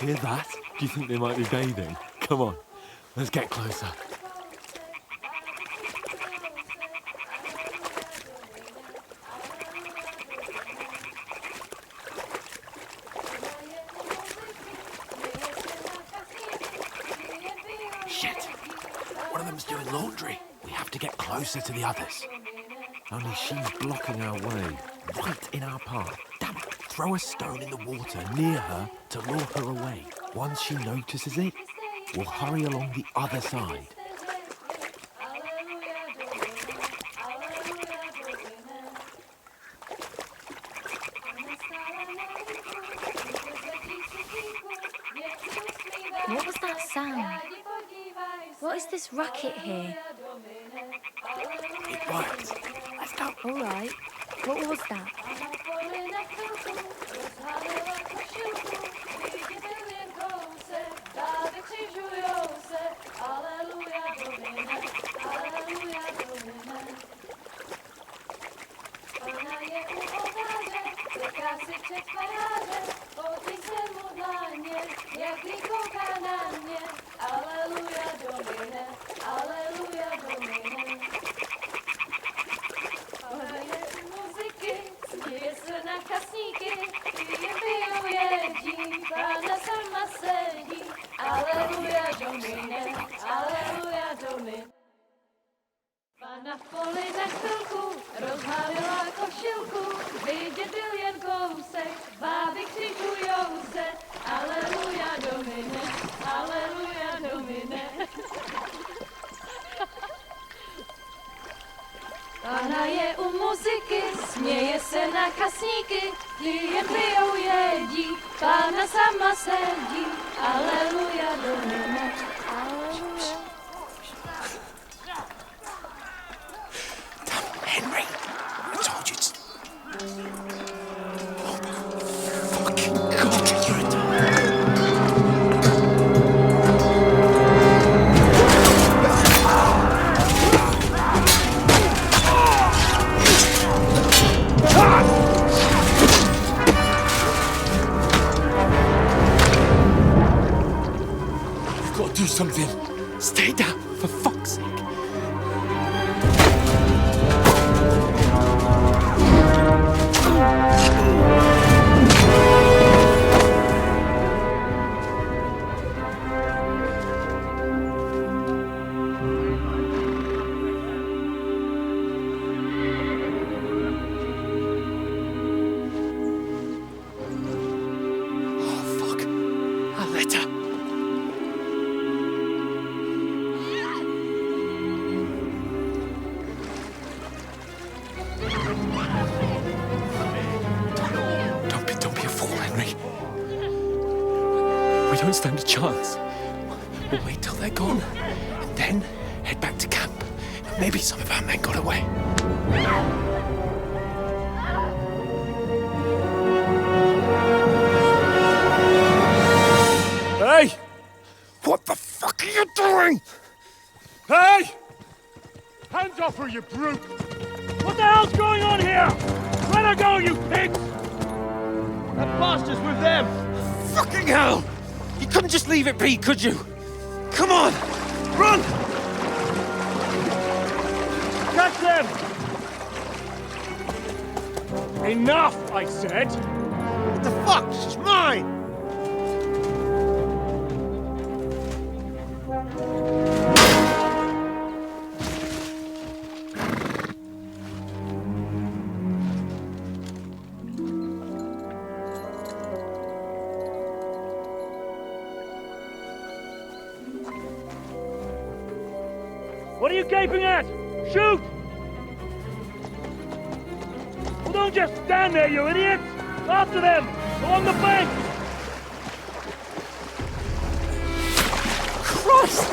hear that? Do you think they might be bathing? Come on, let's get closer. Shit! One of them's doing laundry. We have to get closer to the others. Only she's blocking our way, right in our path. Damn it! Throw a stone in the water near her to lure her away. Once she notices it, we'll hurry along the other side. What was that sound? What is this racket here? It works. Let's go. All right. What was that? Na poli na chvilku rozhálila košilku, vidět byl jen kousek, báby křižujou se, aleluja Domine, aleluja Domine. Pána je u muziky, směje se na kasníky, ty jen pijou jedí, Pána sama sedí, aleluja Domine, aleluja. Henry, I told you to... Oh my fucking God, you're a You've got to do something. Stay down, for fuck's sake. Don't be a fool, Henry. We don't stand a chance. We'll wait till they're gone, and then head back to camp. Maybe some of our men got away. Hey! What the fuck are you doing? Hey! Hands off her, you brute! What the hell's going on here? Let her go, you pigs! That bastard's with them! Fucking hell! You couldn't just leave it be, could you? Come on! Run! Catch them! Enough, I said! What the fuck? She's mine! What are you gaping at? Shoot! Well, don't just stand there, you idiots! After them! Along the bank! Christ!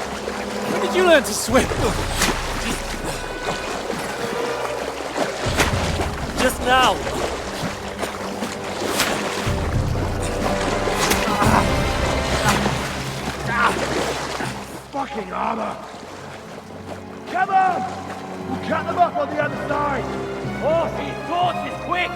When did you learn to swim? Just now! Fucking armor! Come on! We'll cut them off on the other side! Horsey's torch is quick!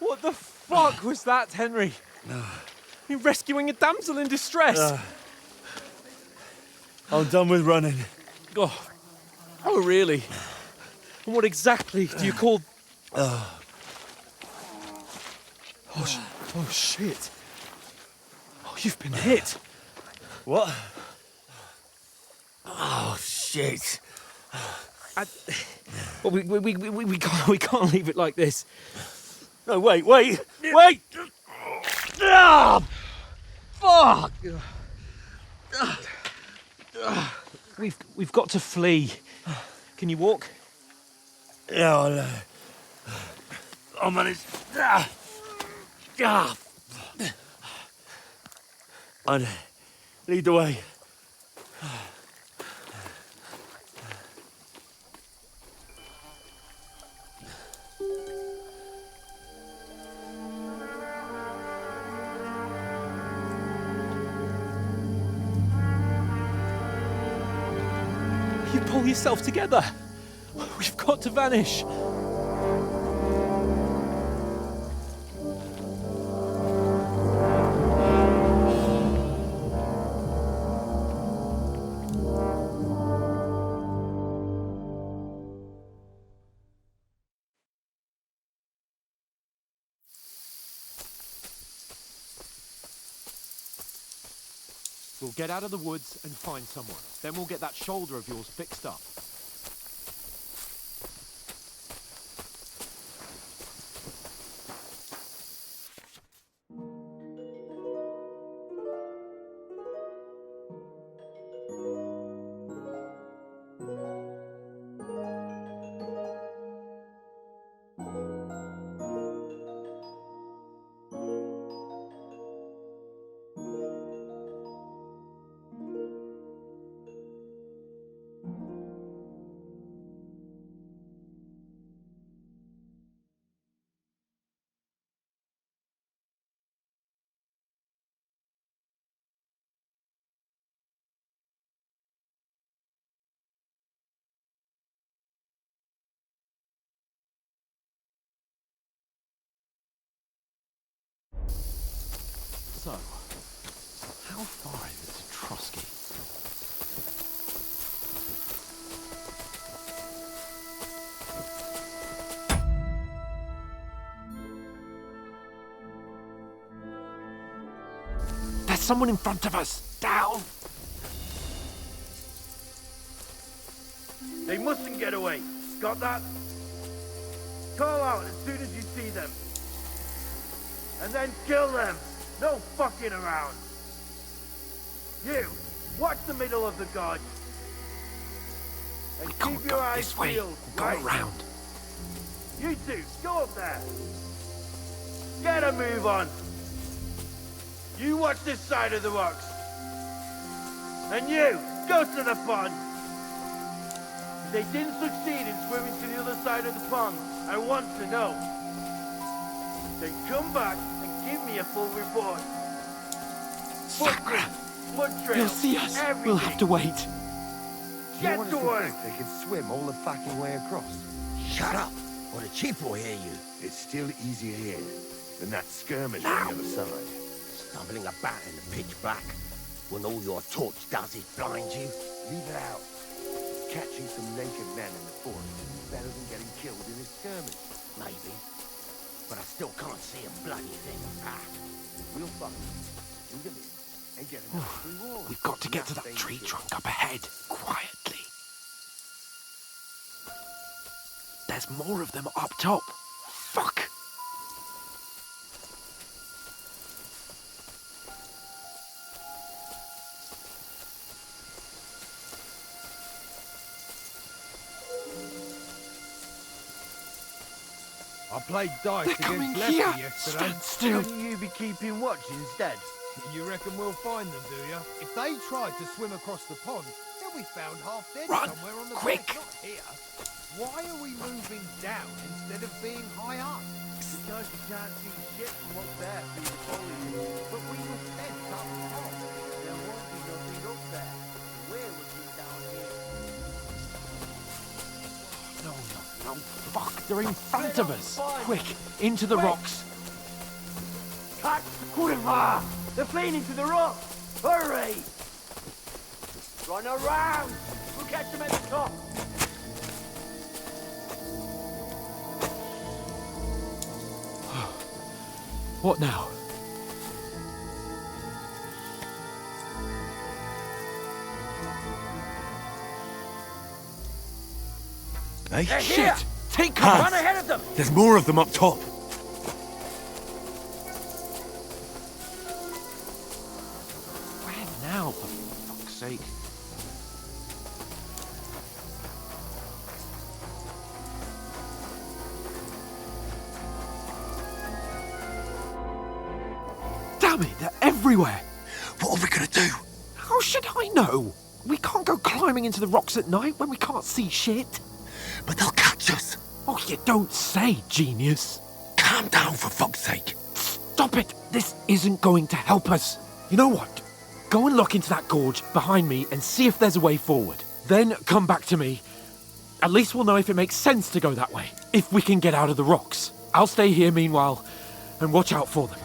What the fuck was that, Henry? You're rescuing a damsel in distress. I'm done with running. Oh, really? And what exactly do you call... Oh, shit. Oh, you've been hit. What? Oh, shit. Well, we can't leave it like this. No, wait! Ah! Fuck! We've got to flee. Can you walk? Yeah, I'll manage. I'd lead the way. You pull yourself together. We've got to vanish. We'll get out of the woods and find someone. Then we'll get that shoulder of yours fixed up. So, how far is it to Trotsky? There's someone in front of us! Down! They mustn't get away. Got that? Call out as soon as you see them. And then kill them. No fucking around. You, watch the middle of the gorge. And We can't keep your go eyes this way. peeled. Go right? around. You two, go up there. Get a move on. You watch this side of the rocks. And you, go to the pond. If they didn't succeed in swimming to the other side of the pond, I want to know. Then come back and give me a full report. Sakura! Blood trails, You'll see us. everything. We'll have to wait. Get want to us work. think they can swim all the fucking way across? Shut up, or the chief will hear you. It's still easier here than that skirmish on the other side. Stumbling about in the pitch black, when all your torch does is blind you. Leave it out. Catching some naked men in the forest is better than getting killed in a skirmish. Maybe. But I still can't see a bloody thing. We'll find them, do them in, and get enough reward. We've got to get to that Nothing tree to- trunk up ahead, quietly. There's more of them up top. Fuck! I played dice They're coming against here! Lefty yesterday. Stand still! Couldn't you be keeping watch instead? You reckon we'll find them, do you? If they tried to swim across the pond, they'll be found half dead Run! somewhere on the Quick! bank, not here. Why are we moving down instead of being high up? Because you can't see shit from up there through the foliage. But we were sent up top. There won't be nothing up there. We're looking down here. No, fuck! They're in front of us! Quick, into the rocks! Back! Kurva! They're fleeing into the rock! Hurry! Run around! We'll catch them at the top! What now? Hey? They're here! Shit! Take cover! Run ahead of them! There's more of them up top. Where now, for fuck's sake? Damn it, they're everywhere! What are we gonna do? How should I know? We can't go climbing into the rocks at night when we can't see shit. But they'll catch us. Oh, you don't say, genius. Calm down, for fuck's sake. Stop it! This isn't going to help us. You know what? Go and look into that gorge behind me and see if there's a way forward. Then come back to me. At least we'll know if it makes sense to go that way. If we can get out of the rocks. I'll stay here meanwhile and watch out for them.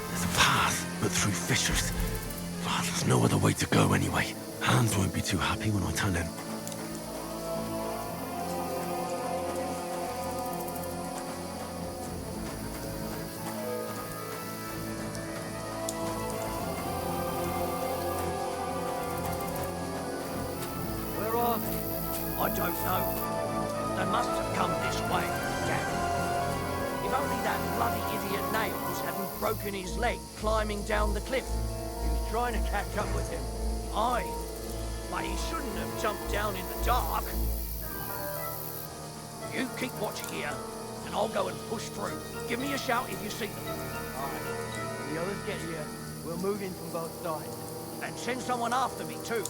There's a path, but through fissures. Well, there's no other way to go anyway. Hans won't be too happy when I tell him. Where are they? I don't know. They must have come this way. Damn it. If only that bloody idiot Nails hadn't broken his leg climbing down the cliff. He was trying to catch up with him. Aye. But he shouldn't have jumped down in the dark. You keep watch here, and I'll go and push through. Give me a shout if you see them. Aye. When the others get here, we'll move in from both sides. And send someone after me too.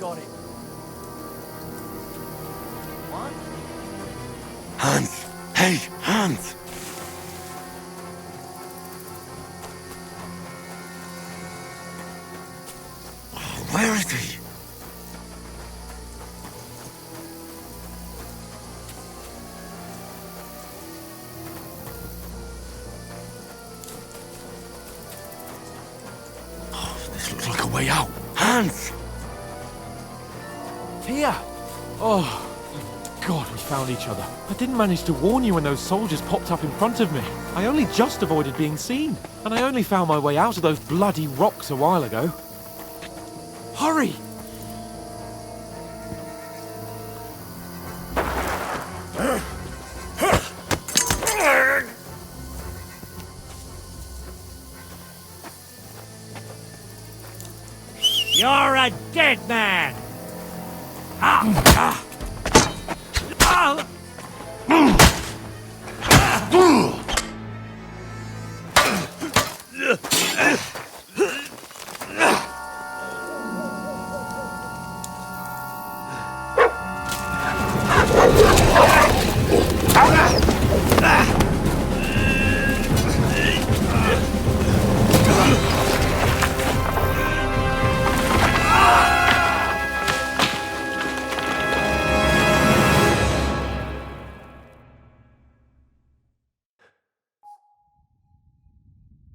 Got it. What? Hans! Hey, Hans! Oh, where is he? Oh, this looks like a way out. Hans! Here! Oh, thank God we found each other. I didn't manage to warn you when those soldiers popped up in front of me. I only just avoided being seen. And I only found my way out of those bloody rocks a while ago. Hurry! You're a dead man! Ah!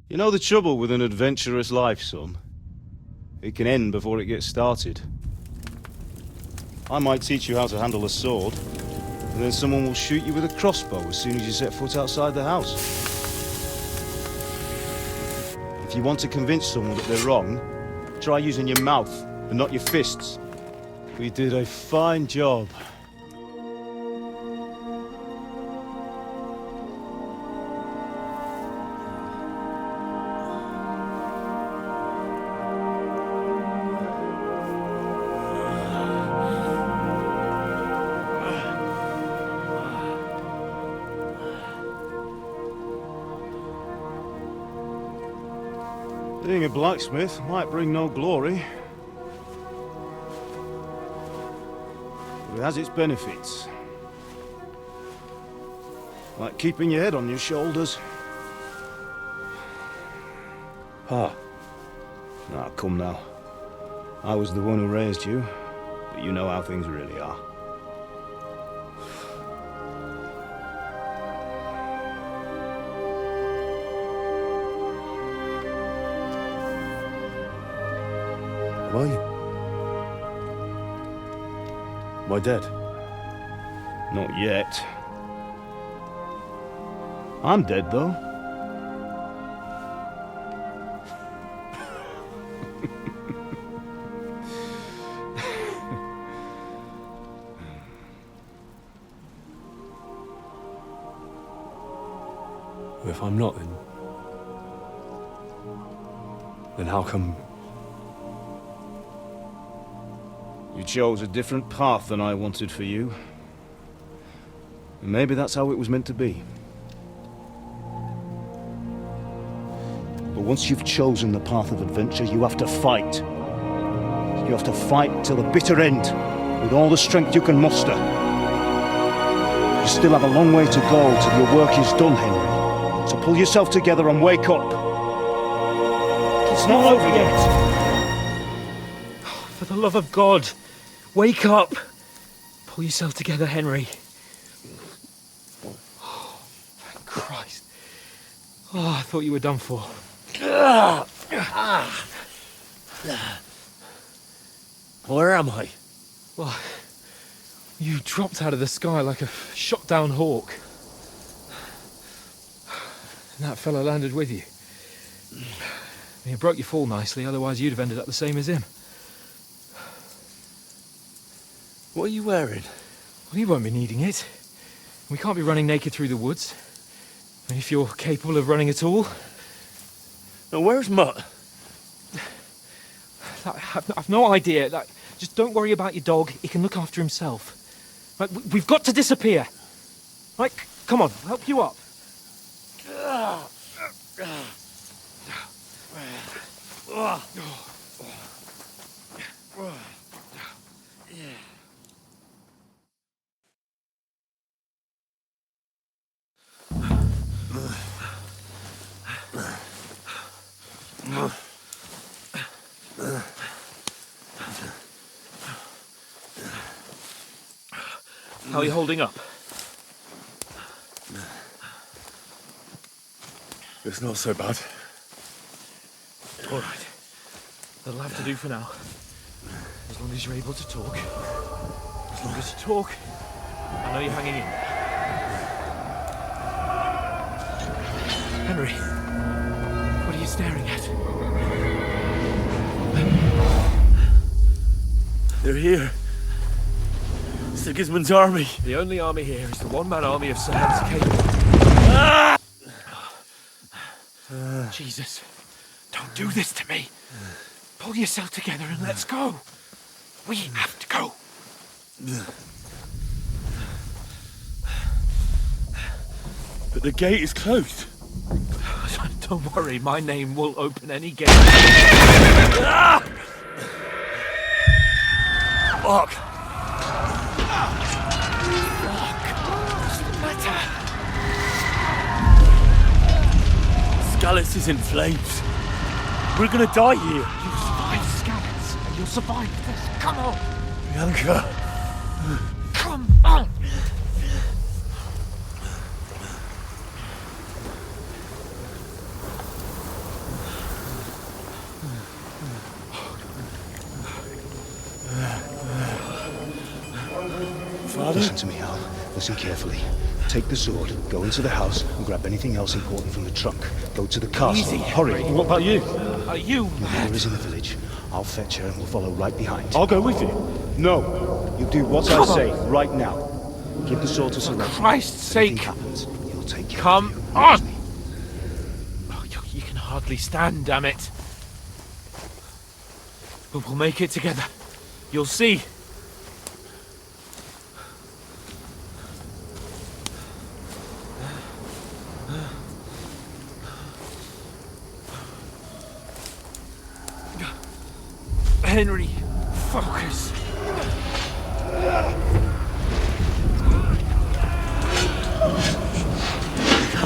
You know the trouble with an adventurous life, son? It can end before it gets started. I might teach you how to handle a sword, and then someone will shoot you with a crossbow as soon as you set foot outside the house. If you want to convince someone that they're wrong, try using your mouth and not your fists. We did a fine job. Being a blacksmith might bring no glory, but It has its benefits. Like keeping your head on your shoulders. Pa. Ah, come now. I was the one who raised you, but you know how things really are. Am I dead? Not yet. I'm dead, though. If I'm not, then how come... You chose a different path than I wanted for you. And maybe that's how it was meant to be. But once you've chosen the path of adventure, you have to fight. You have to fight till the bitter end, with all the strength you can muster. You still have a long way to go till your work is done, Henry. So pull yourself together and wake up. It's not over yet. For the love of God, wake up! Pull yourself together, Henry. Oh, thank Christ. Oh, I thought you were done for. Where am I? Well, you dropped out of the sky like a shot-down hawk. And that fella landed with you. And you broke your fall nicely, otherwise you'd have ended up the same as him. What are you wearing? Well, you won't be needing it. We can't be running naked through the woods. And if you're capable of running at all... Now, where's Mutt? I've no idea. Just don't worry about your dog. He can look after himself. Right, we've got to disappear. Right, come on, I'll help you up. How are you holding up? It's not so bad. All right. That'll have to do for now. As long as you're able to talk. As long as you talk, I know you're hanging in there. Henry, what are you staring at? They're here. Sigismund's army. The only army here is the one-man army of Sir Hans Cable. Jesus, don't do this to me. Pull yourself together and let's go. We have to go. But the gate is closed. Don't worry, my name will open any gate. Fuck! Scallis is in flames. We're gonna die here. You'll survive Scallis, and you'll survive this. Come on! Bianca! Come on! Father? Listen to me, Al. Listen carefully. Take the sword, go into the house, and grab anything else important from the trunk. Go to the castle. Easy, Hurry. What about you? Are you Your mad? mother is in the village. I'll fetch her and we'll follow right behind. I'll go with you. No. You do what I say right now. Give the sword to Sir Reginald. Christ's If anything sake. happens, he'll take care Come of you. on! Oh, you can hardly stand, damn it. But we'll make it together. You'll see. Henry, focus.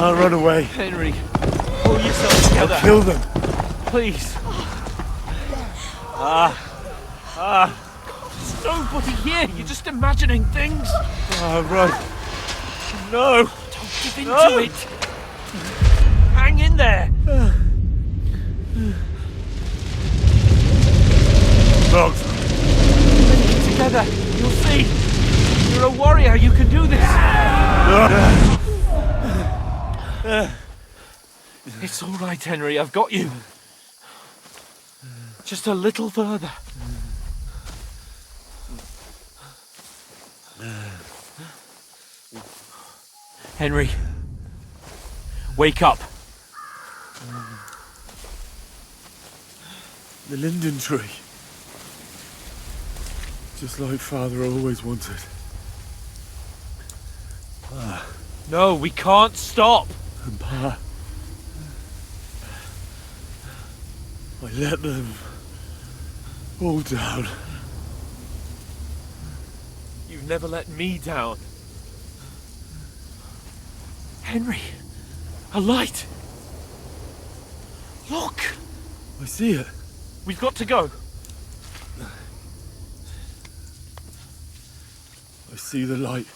can't run away. Henry, pull yourself together. I'll kill them. Please. There's nobody here. You're just imagining things. Run. No. Don't give in to it. Hang in there. Dogs. Together. You'll see. You're a warrior. You can do this. It's all right, Henry. I've got you. Just a little further. Henry, wake up. The linden tree. Just like Father always wanted. No, we can't stop. And Pa, I let them all down. You've never let me down. Henry, a light. Look. I see it. We've got to go. I see the light.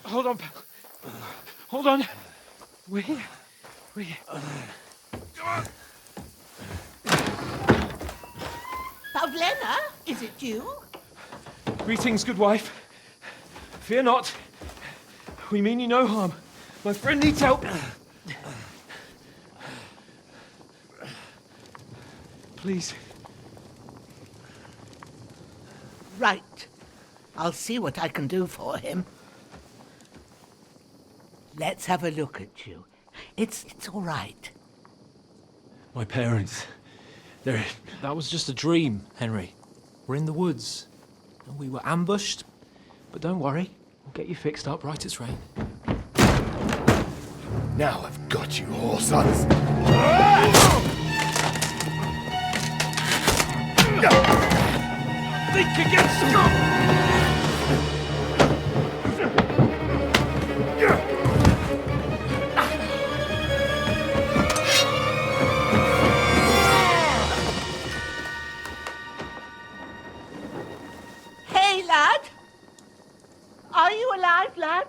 Hold on, pal. Hold on. We're here. We're here. Come on. Pavlena, is it you? Greetings, good wife. Fear not. We mean you no harm. My friend needs help. Please. Right. I'll see what I can do for him. Let's have a look at you. It's all right. My parents. They're... That was just a dream, Henry. We're in the woods. We were ambushed. But don't worry. We'll get you fixed up right as rain. Now I've got you, whore sons. Think against Hey, lad! Are you alive, lad?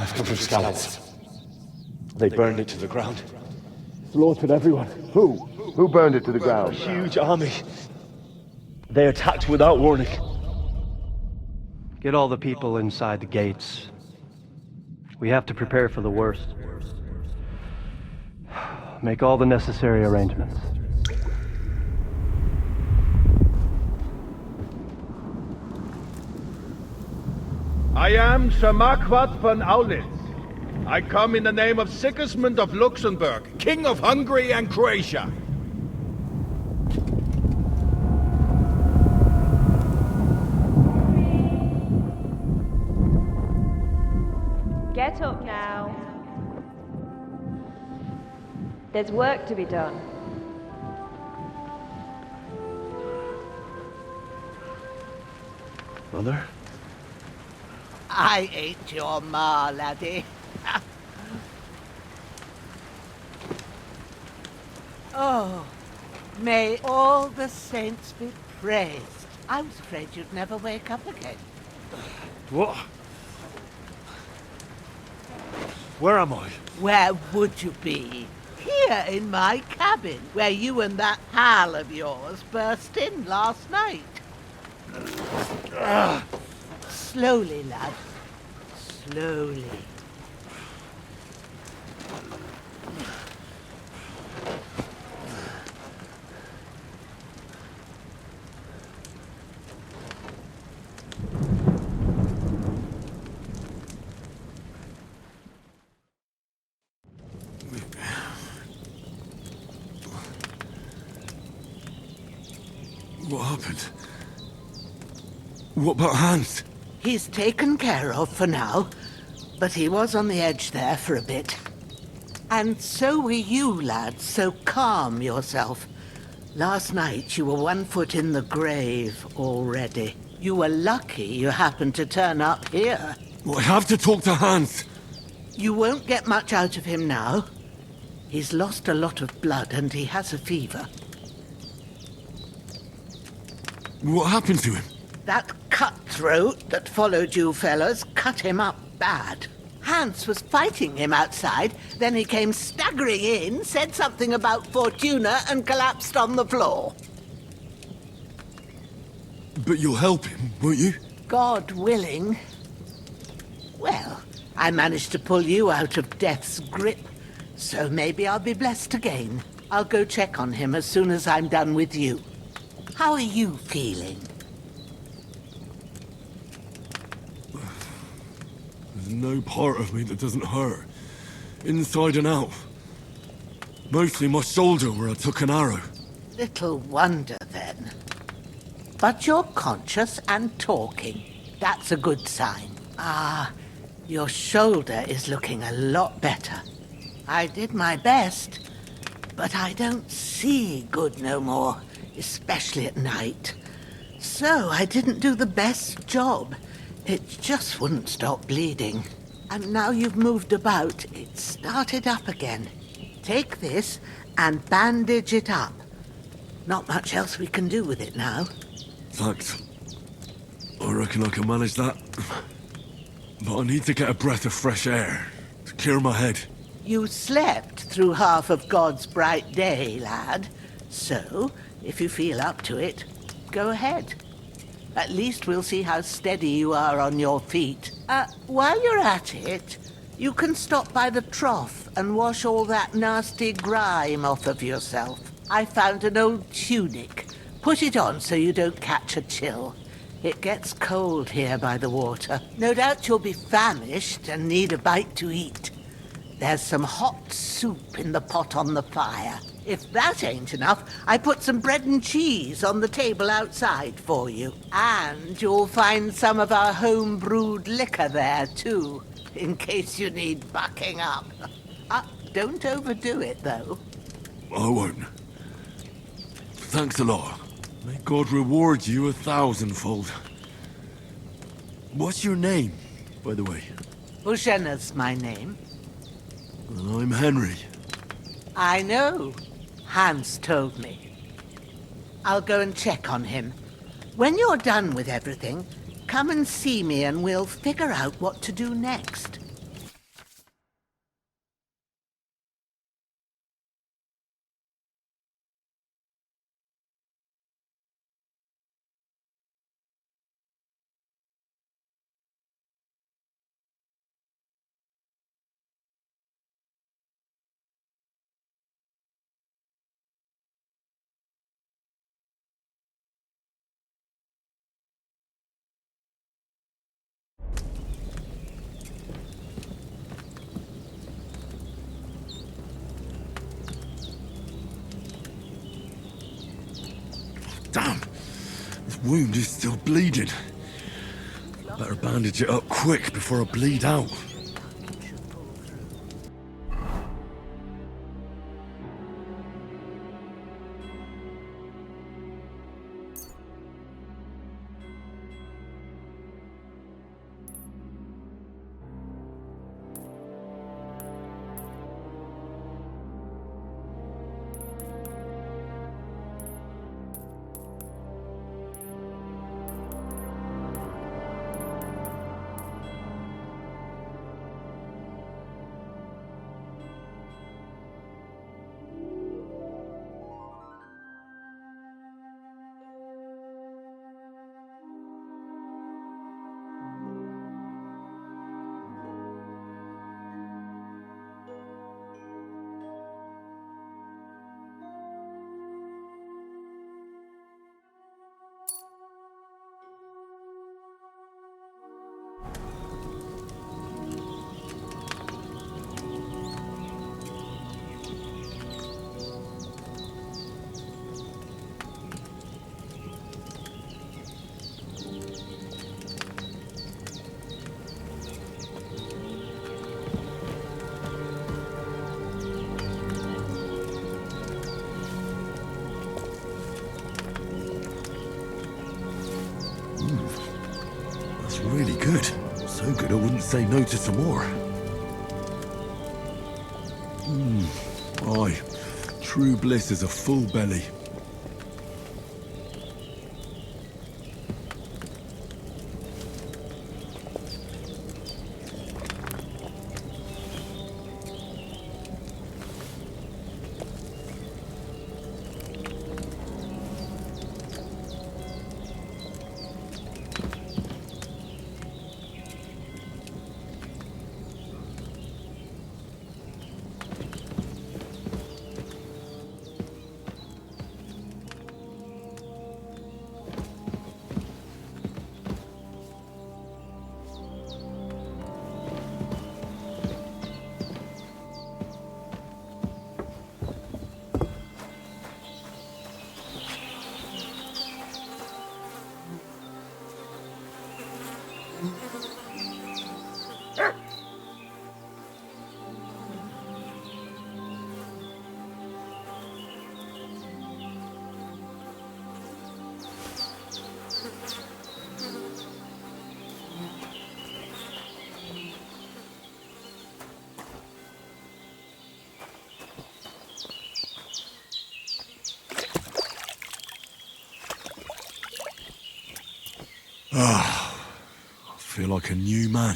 I've come from Scallops. They burned it to the ground. Slaughtered everyone. Who? Who burned it to the ground? A huge army. They attacked without warning. Get all the people inside the gates. We have to prepare for the worst. Make all the necessary arrangements. I am Sir Marquardt von Aulitz. I come in the name of Sigismund of Luxembourg, King of Hungary and Croatia. Get up now. There's work to be done. Mother? I ain't your ma, laddie. Oh, may all the saints be praised. I was afraid you'd never wake up again. What? Where am I? Where would you be? Here in my cabin, where you and that pal of yours burst in last night. Slowly, lad. Slowly. What happened? What about Hans? He's taken care of for now, but he was on the edge there for a bit. And so were you, lad, so calm yourself. Last night you were 1 foot in the grave already. You were lucky you happened to turn up here. Well, I have to talk to Hans. You won't get much out of him now. He's lost a lot of blood and he has a fever. What happened to him? That cutthroat that followed you fellas cut him up bad. Hans was fighting him outside, then he came staggering in, said something about Fortuna, and collapsed on the floor. But you'll help him, won't you? God willing. Well, I managed to pull you out of death's grip, so maybe I'll be blessed again. I'll go check on him as soon as I'm done with you. How are you feeling? There's no part of me that doesn't hurt. Inside and out. Mostly my shoulder where I took an arrow. Little wonder, then. But you're conscious and talking. That's a good sign. Ah, your shoulder is looking a lot better. I did my best, but I don't see good no more, especially at night. So I didn't do the best job. It just wouldn't stop bleeding. And now you've moved about, it started up again. Take this and bandage it up. Not much else we can do with it now. Thanks. I reckon I can manage that. But I need to get a breath of fresh air to clear my head. You slept through half of God's bright day, lad. So, if you feel up to it, go ahead. At least we'll see how steady you are on your feet. While you're at it, you can stop by the trough and wash all that nasty grime off of yourself. I found an old tunic. Put it on so you don't catch a chill. It gets cold here by the water. No doubt you'll be famished and need a bite to eat. There's some hot soup in the pot on the fire. If that ain't enough, I put some bread and cheese on the table outside for you. And you'll find some of our home-brewed liquor there, too, in case you need bucking up. Don't overdo it, though. I won't. Thanks a lot. May God reward you 1,000-fold. What's your name, by the way? Ushena's my name. Well, I'm Henry. I know. Hans told me. I'll go and check on him. When you're done with everything, come and see me and we'll figure out what to do next. Damn! This wound is still bleeding. Better bandage it up quick before I bleed out. It's really good. So good I wouldn't say no to some more. Aye. True bliss is a full belly. I feel like a new man.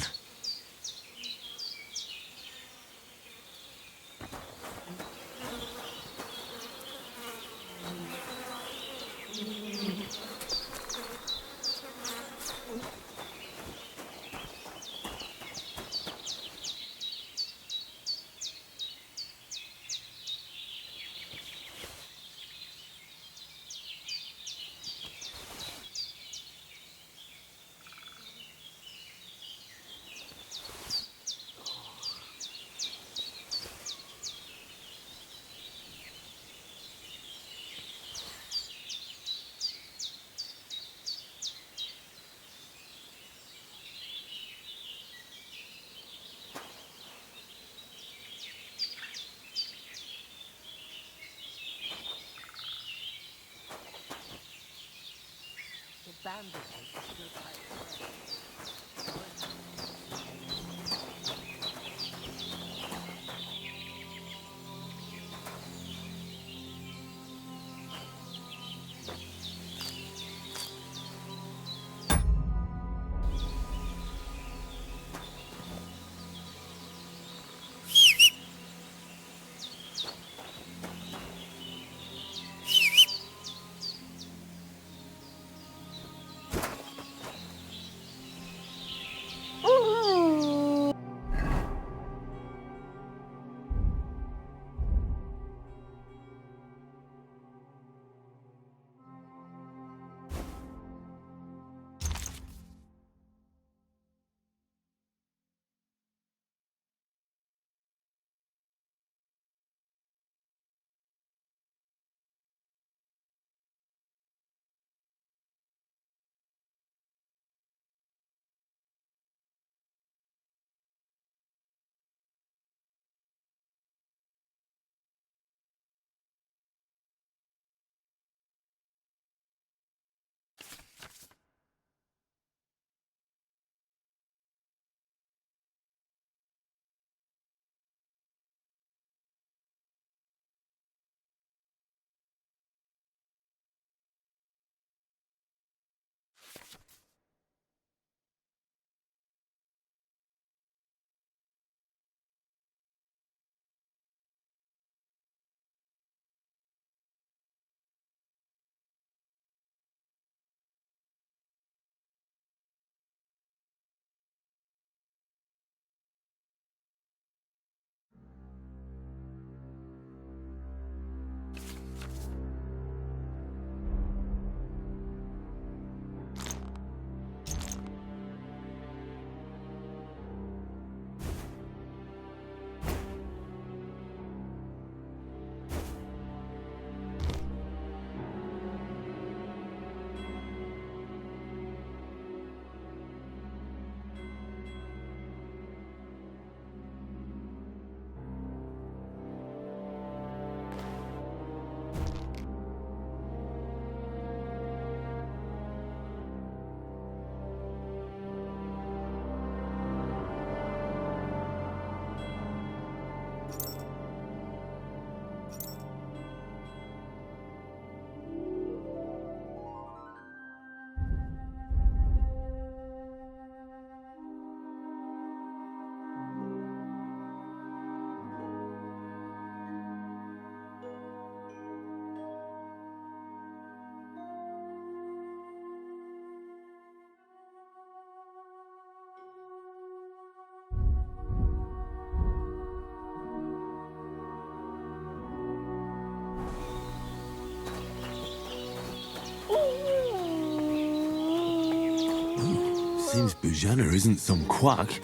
Seems Bujana isn't some quack.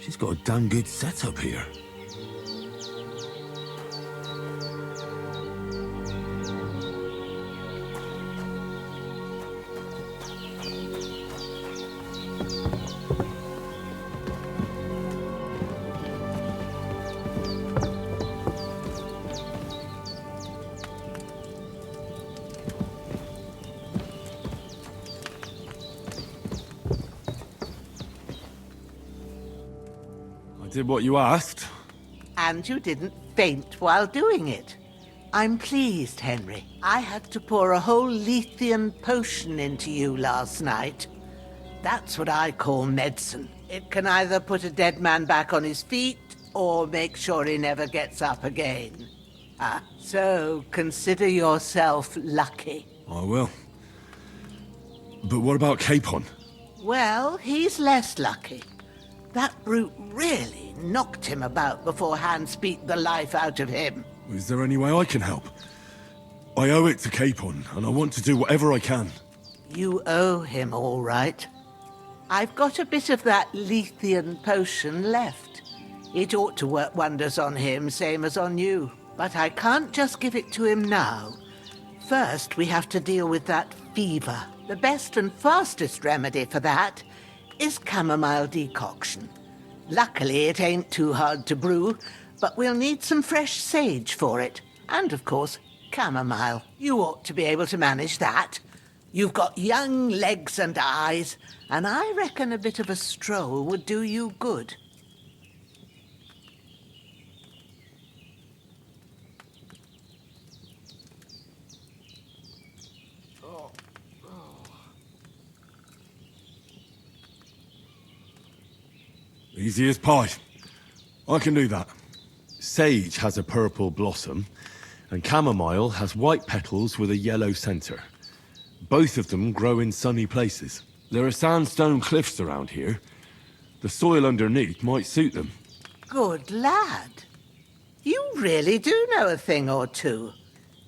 She's got a damn good setup here. Did what you asked. And you didn't faint while doing it. I'm pleased, Henry. I had to pour a whole Lethean potion into you last night. That's what I call medicine. It can either put a dead man back on his feet or make sure he never gets up again. So consider yourself lucky. I will. But what about Capon? Well, he's less lucky. That brute really knocked him about before Hans beat the life out of him. Is there any way I can help? I owe it to Capon, and I want to do whatever I can. You owe him, all right. I've got a bit of that Lethean potion left. It ought to work wonders on him, same as on you. But I can't just give it to him now. First, we have to deal with that fever. The best and fastest remedy for that is chamomile decoction. Luckily, it ain't too hard to brew, but we'll need some fresh sage for it. And, of course, chamomile. You ought to be able to manage that. You've got young legs and eyes, and I reckon a bit of a stroll would do you good. Easy as pie. I can do that. Sage has a purple blossom, and chamomile has white petals with a yellow center. Both of them grow in sunny places. There are sandstone cliffs around here. The soil underneath might suit them. Good lad. You really do know a thing or two.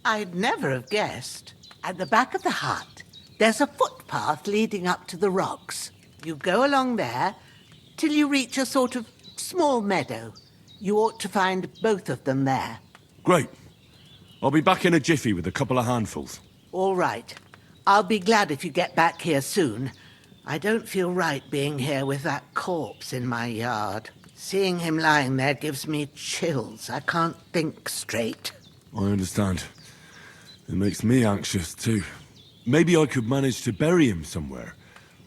I'd never have guessed. At the back of the hut, there's a footpath leading up to the rocks. You go along there till you reach a sort of small meadow. You ought to find both of them there. Great. I'll be back in a jiffy with a couple of handfuls. All right. I'll be glad if you get back here soon. I don't feel right being here with that corpse in my yard. Seeing him lying there gives me chills. I can't think straight. I understand. It makes me anxious, too. Maybe I could manage to bury him somewhere.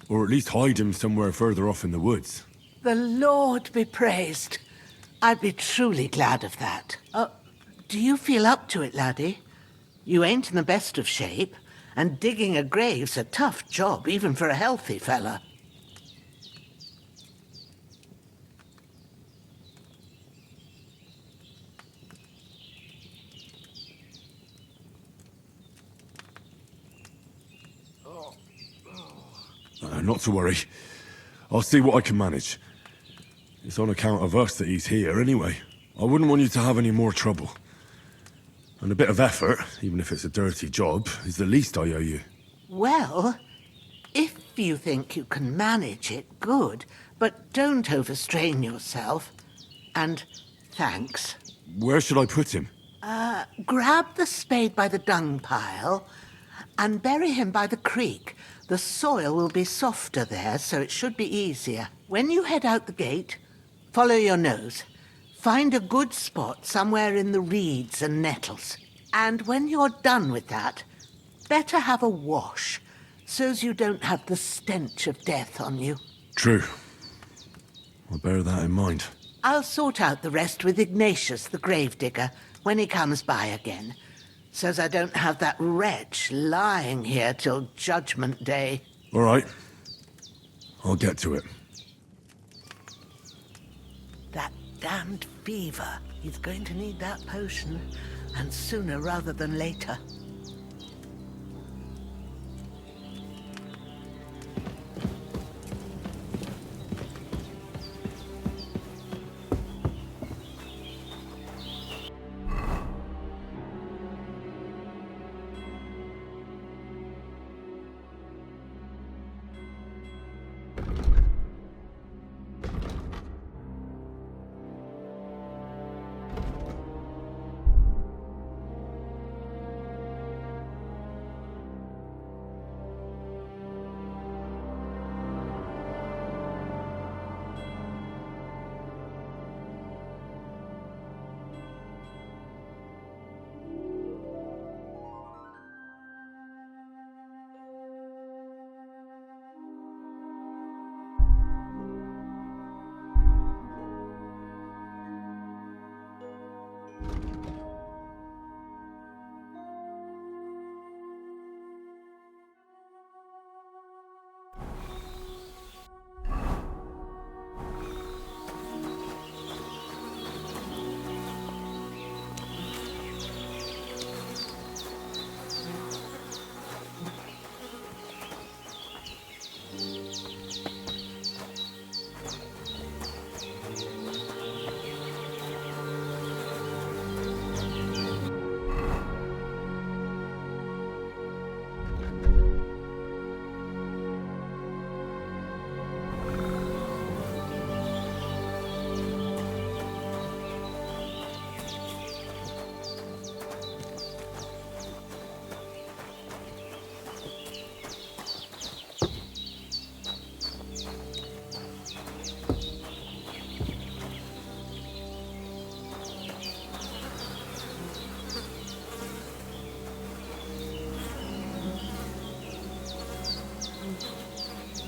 Or at least hide him somewhere further off in the woods. The Lord be praised. I'd be truly glad of that. Do you feel up to it, laddie? You ain't in the best of shape, and digging a grave's a tough job, even for a healthy fella. Not to worry. I'll see what I can manage. It's on account of us that he's here anyway. I wouldn't want you to have any more trouble. And a bit of effort, even if it's a dirty job, is the least I owe you. Well, if you think you can manage it, good. But don't overstrain yourself. And thanks. Where should I put him? Grab the spade by the dung pile and bury him by the creek. The soil will be softer there, so it should be easier. When you head out the gate, follow your nose. Find a good spot somewhere in the reeds and nettles. And when you're done with that, better have a wash, so's you don't have the stench of death on you. True. I'll bear that in mind. I'll sort out the rest with Ignatius, the gravedigger, when he comes by again, so's I don't have that wretch lying here till Judgment Day. All right. I'll get to it. That damned fever. He's going to need that potion, and sooner rather than later.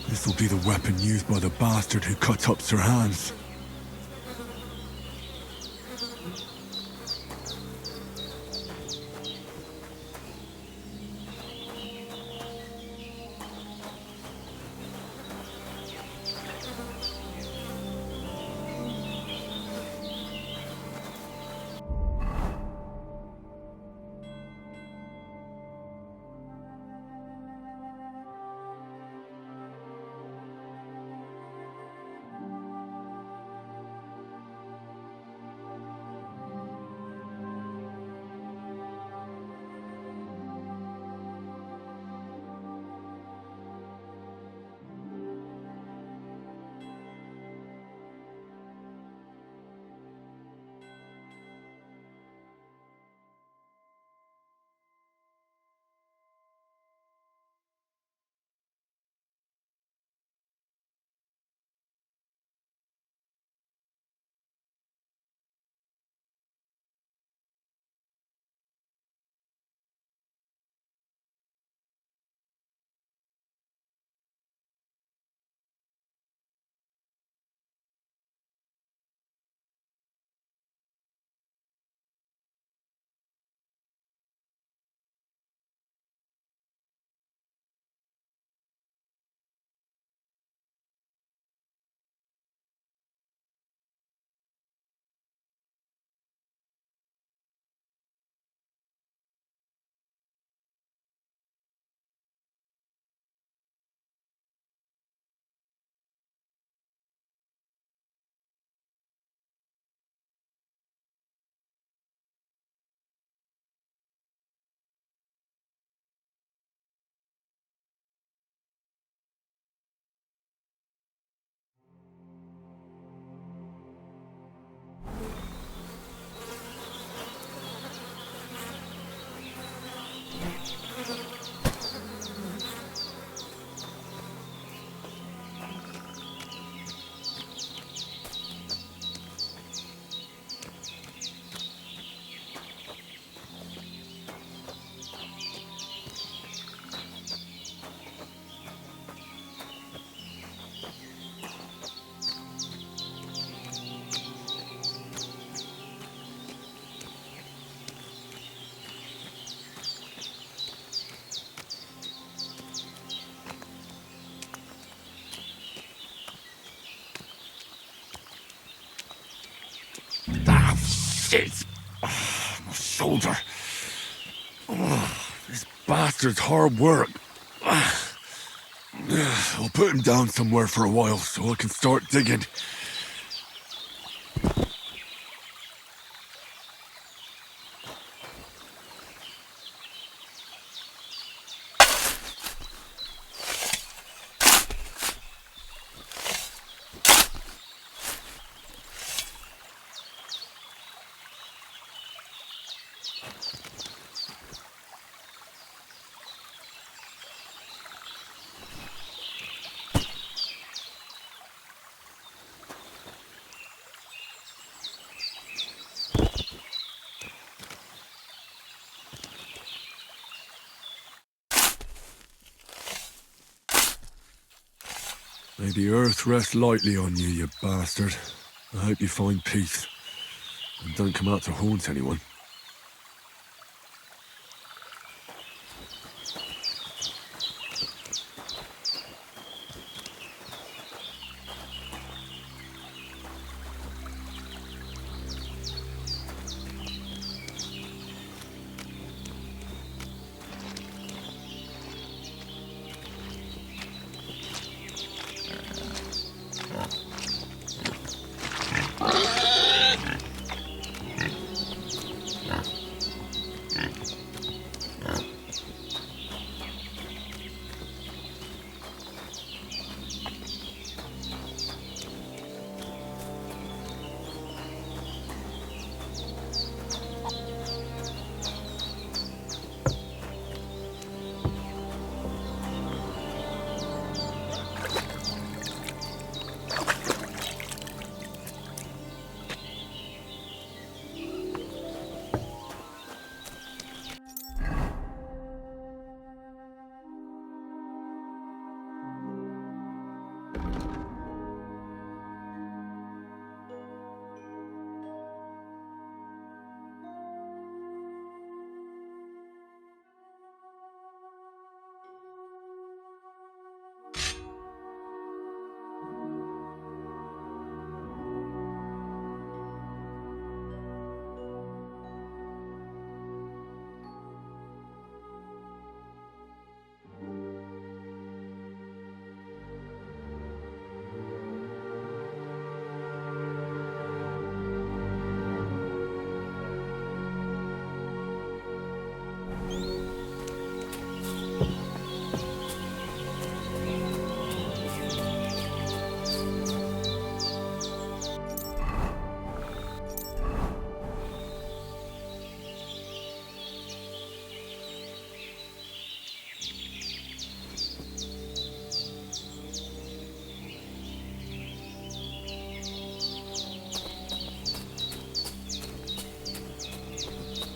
This'll be the weapon used by the bastard who cut up Sir Hans. Ah, shit! Oh, my shoulder. Oh, this bastard's hard work. I'll put him down somewhere for a while so I can start digging. May the earth rest lightly on you, you bastard. I hope you find peace. And don't come out to haunt anyone.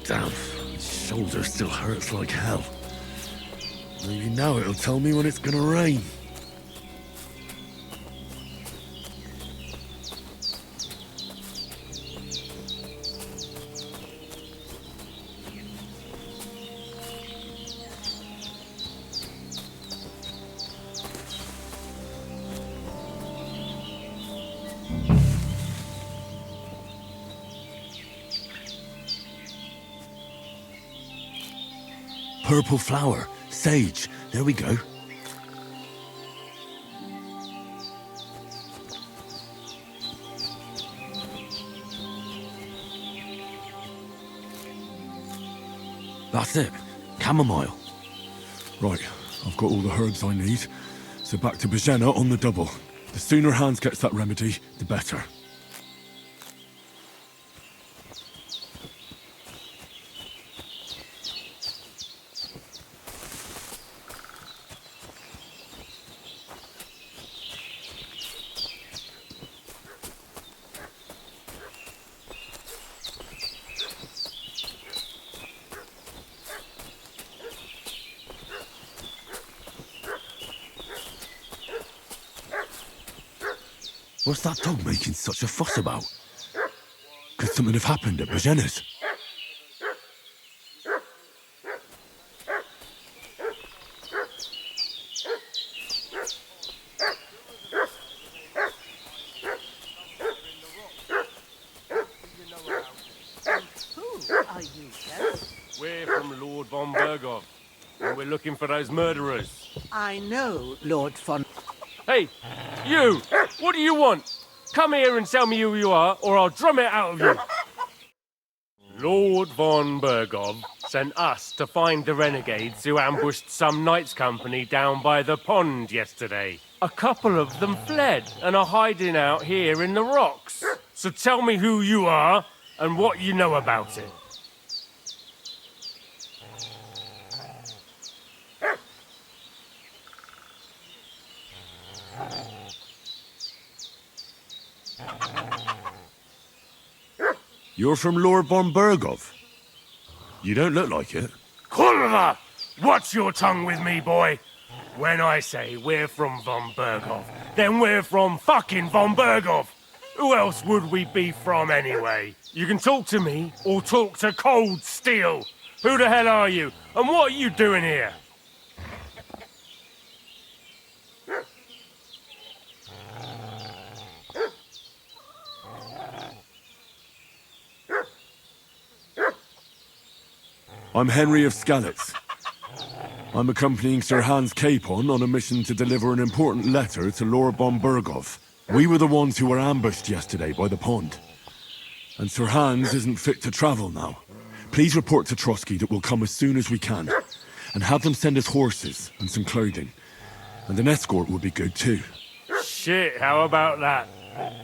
Damn, my shoulder still hurts like hell. Maybe now it'll tell me when it's gonna rain. Purple flower, sage, there we go. That's it, chamomile. Right, I've got all the herbs I need, so back to Bajena on the double. The sooner Hans gets that remedy, the better. What's that dog making such a fuss about? Could something have happened at Bajena's? Who are you, sir? We're from Lord von Bergov, and we're looking for those murderers. I know, Lord von... Hey, you! What do you want? Come here and tell me who you are, or I'll drum it out of you. Lord von Bergov sent us to find the renegades who ambushed some knights' company down by the pond yesterday. A couple of them fled and are hiding out here in the rocks. So tell me who you are and what you know about it. You're from Lord von Bergov? You don't look like it. Kurva! Watch your tongue with me, boy! When I say we're from von Berghoff, then we're from fucking von Berghoff. Who else would we be from anyway? You can talk to me or talk to Cold Steel. Who the hell are you? And what are you doing here? I'm Henry of Skalitz. I'm accompanying Sir Hans Capon on a mission to deliver an important letter to Lord von Berghoff. We were the ones who were ambushed yesterday by the pond. And Sir Hans isn't fit to travel now. Please report to Trotsky that we'll come as soon as we can. And have them send us horses and some clothing. And an escort would be good too. Shit, how about that?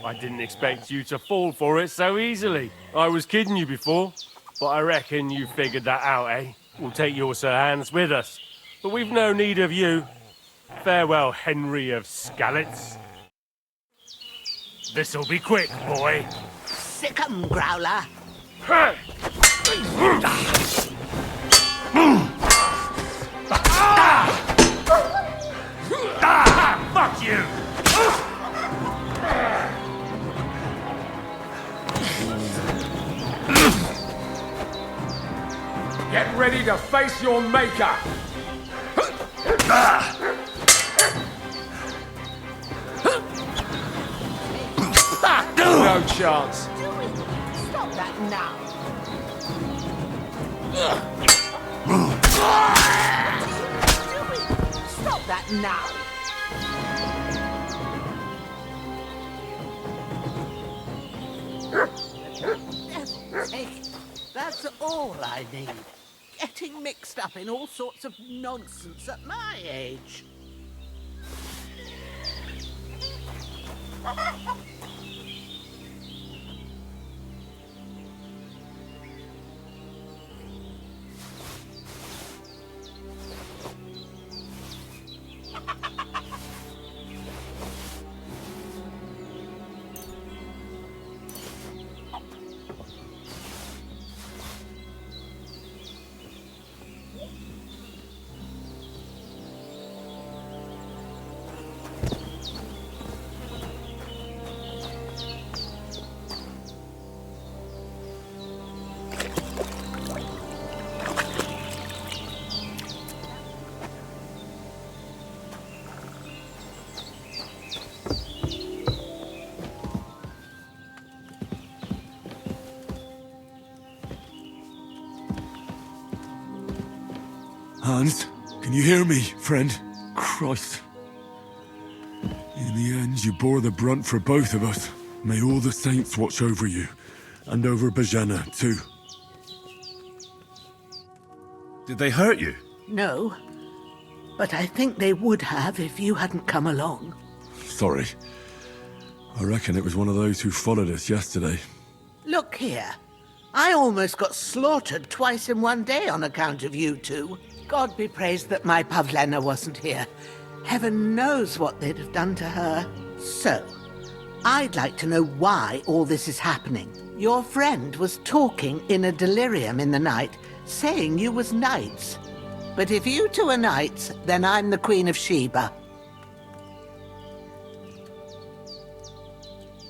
I didn't expect you to fall for it so easily. I was kidding you before, but I reckon you figured that out, eh? We'll take your Sir Hans with us, but we've no need of you. Farewell, Henry of Skalitz. This'll be quick, boy. Sick 'em, Growler. Fuck you! Get ready to face your maker! No chance. Stop that now. Stop that now. Devil's sake. That's all I need. Getting mixed up in all sorts of nonsense at my age. Hans, can you hear me, friend? Christ. In the end, you bore the brunt for both of us. May all the saints watch over you, and over Bajana, too. Did they hurt you? No, but I think they would have if you hadn't come along. Sorry. I reckon it was one of those who followed us yesterday. Look here. I almost got slaughtered twice in one day on account of you two. God be praised that my Pavlena wasn't here. Heaven knows what they'd have done to her. So, I'd like to know why all this is happening. Your friend was talking in a delirium in the night, saying you was knights. But if you two are knights, then I'm the Queen of Sheba.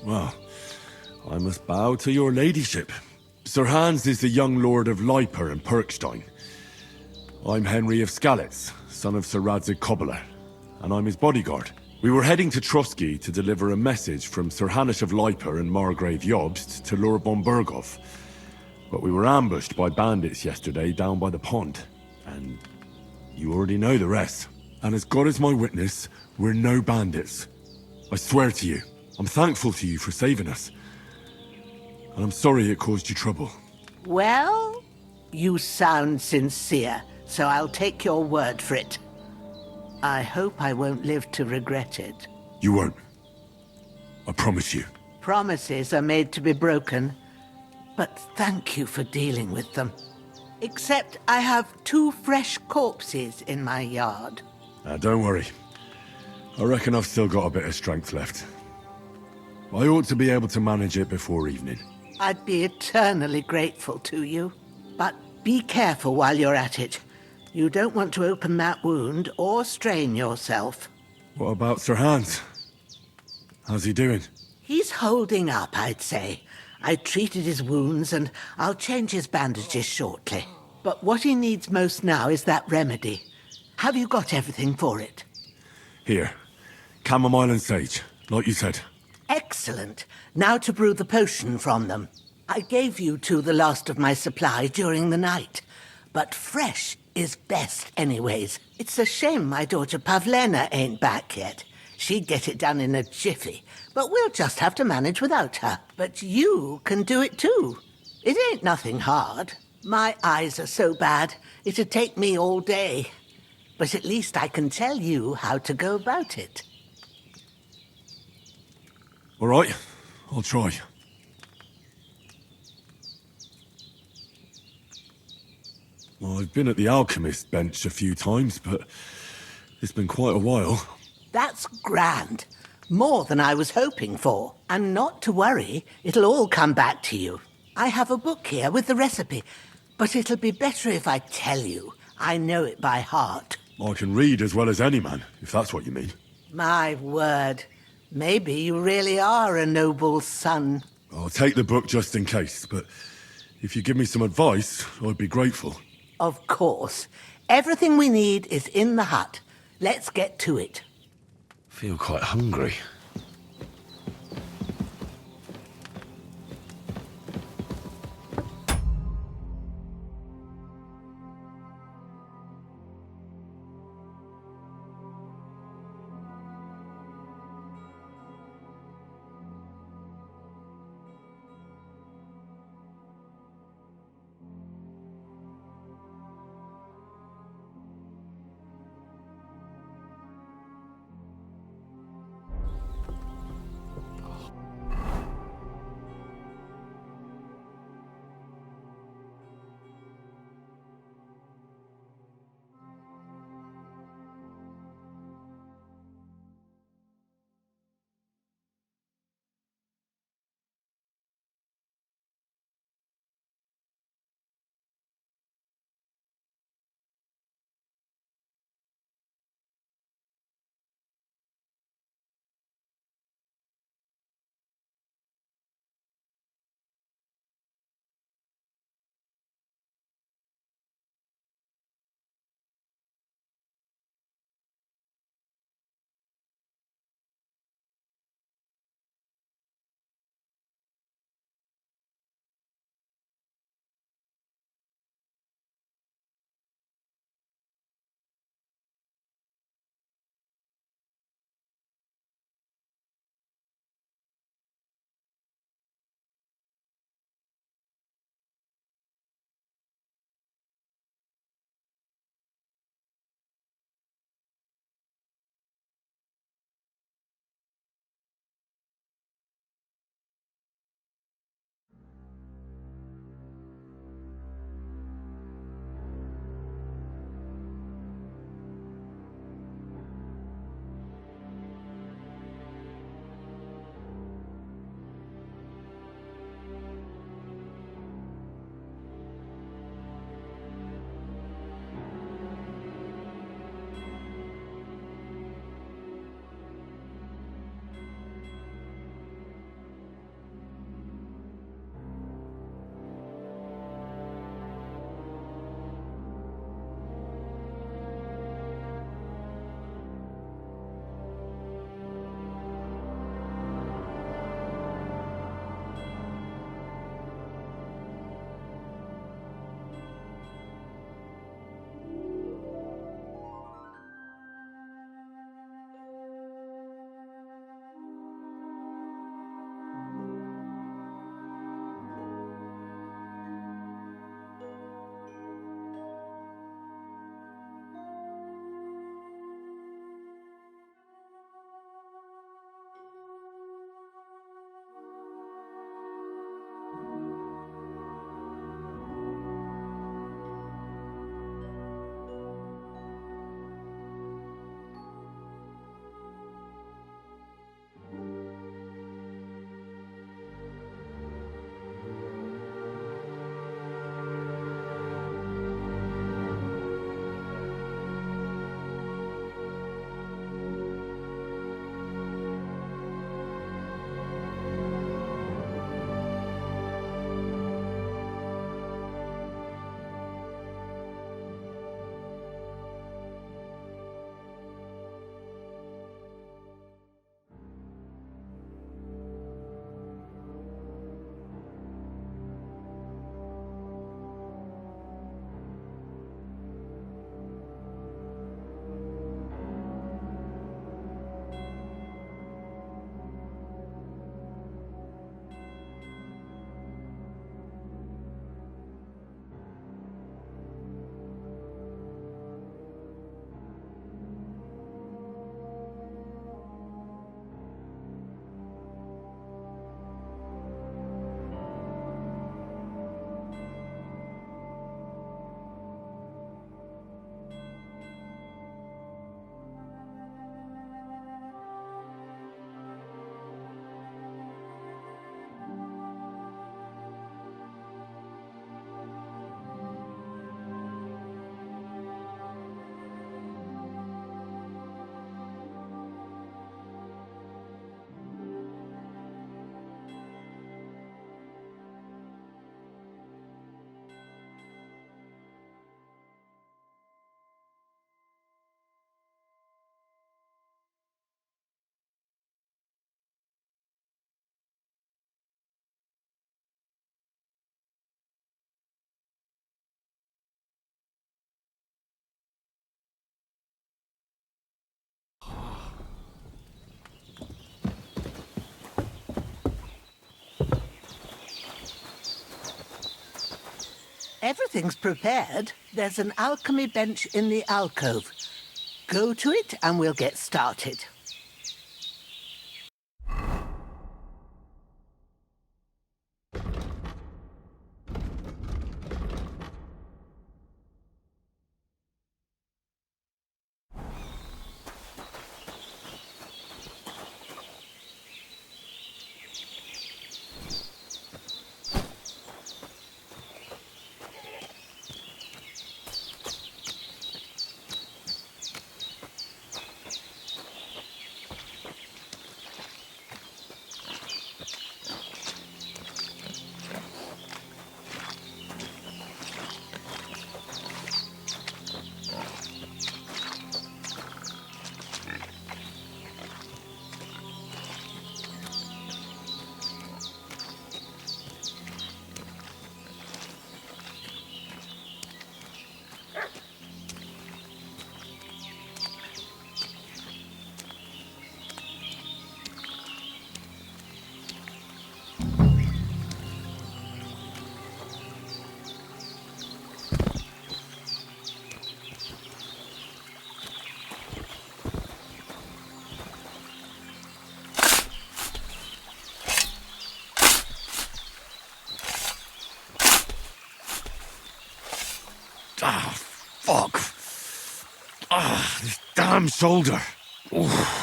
Well, I must bow to your ladyship. Sir Hans is the young lord of Leiper and Perkstein. I'm Henry of Skalitz, son of Sir Radzig Cobbler, and I'm his bodyguard. We were heading to Trotsky to deliver a message from Sir Hanish of Leiper and Margrave Jobst to Lord von Berghoff. But we were ambushed by bandits yesterday down by the pond, and you already know the rest. And as God is my witness, we're no bandits. I swear to you, I'm thankful to you for saving us. And I'm sorry it caused you trouble. Well, you sound sincere, so I'll take your word for it. I hope I won't live to regret it. You won't. I promise you. Promises are made to be broken, but thank you for dealing with them. Except I have 2 fresh corpses in my yard. Don't worry. I reckon I've still got a bit of strength left. I ought to be able to manage it before evening. I'd be eternally grateful to you. But be careful while you're at it. You don't want to open that wound or strain yourself. What about Sir Hans? How's he doing? He's holding up, I'd say. I treated his wounds and I'll change his bandages shortly. But what he needs most now is that remedy. Have you got everything for it? Here. Chamomile and sage, like you said. Excellent. Now to brew the potion from them. I gave you two the last of my supply during the night. But fresh is best anyways. It's a shame my daughter Pavlena ain't back yet. She'd get it done in a jiffy, but we'll just have to manage without her. But you can do it too. It ain't nothing hard. My eyes are so bad, it'd take me all day. But at least I can tell you how to go about it. All right, I'll try. Well, I've been at the alchemist bench a few times, but it's been quite a while. That's grand. More than I was hoping for. And not to worry, it'll all come back to you. I have a book here with the recipe, but it'll be better if I tell you. I know it by heart. I can read as well as any man, if that's what you mean. My word. Maybe you really are a noble son. I'll take the book just in case, but if you give me some advice, I'd be grateful. Of course. Everything we need is in the hut. Let's get to it. Feel quite hungry. Everything's prepared. There's an alchemy bench in the alcove. Go to it and we'll get started. Ah, fuck. Ah, this damn shoulder. Oof.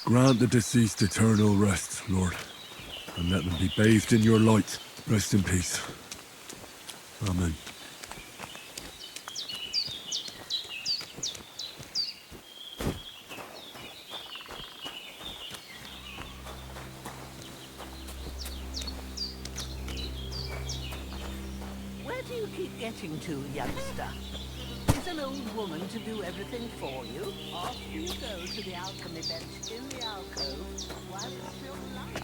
Grant the deceased eternal rest, Lord, and let them be bathed in your light. Rest in peace. Amen. Where do you keep getting to, youngster? Is an old woman to do everything for you? Off you go to the alchemy bench in the alcove while it's still light.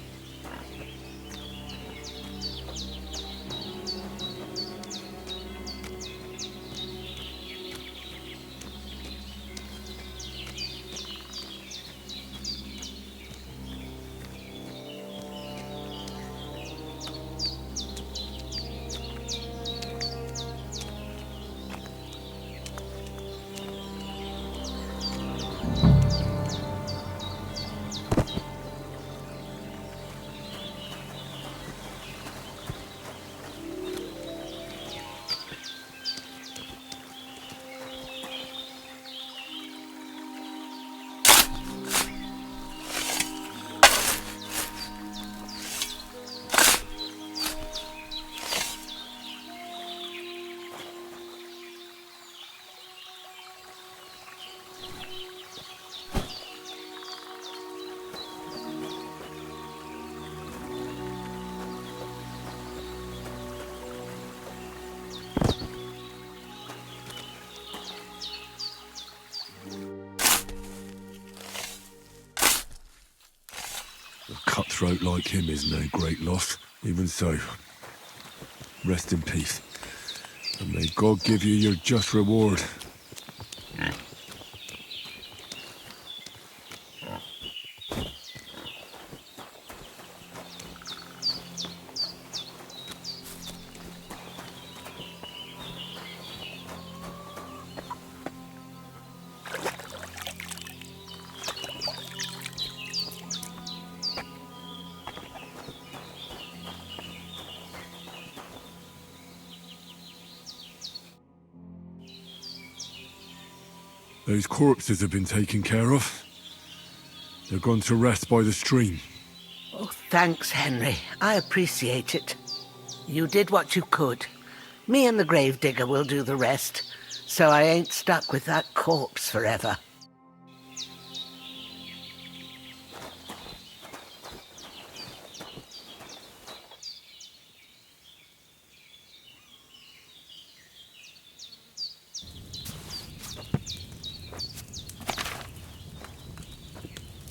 A cutthroat like him is no great loss. Even so, rest in peace. And may God give you your just reward. Those corpses have been taken care of. They're gone to rest by the stream. Oh, thanks, Henry. I appreciate it. You did what you could. Me and the gravedigger will do the rest, so I ain't stuck with that corpse forever.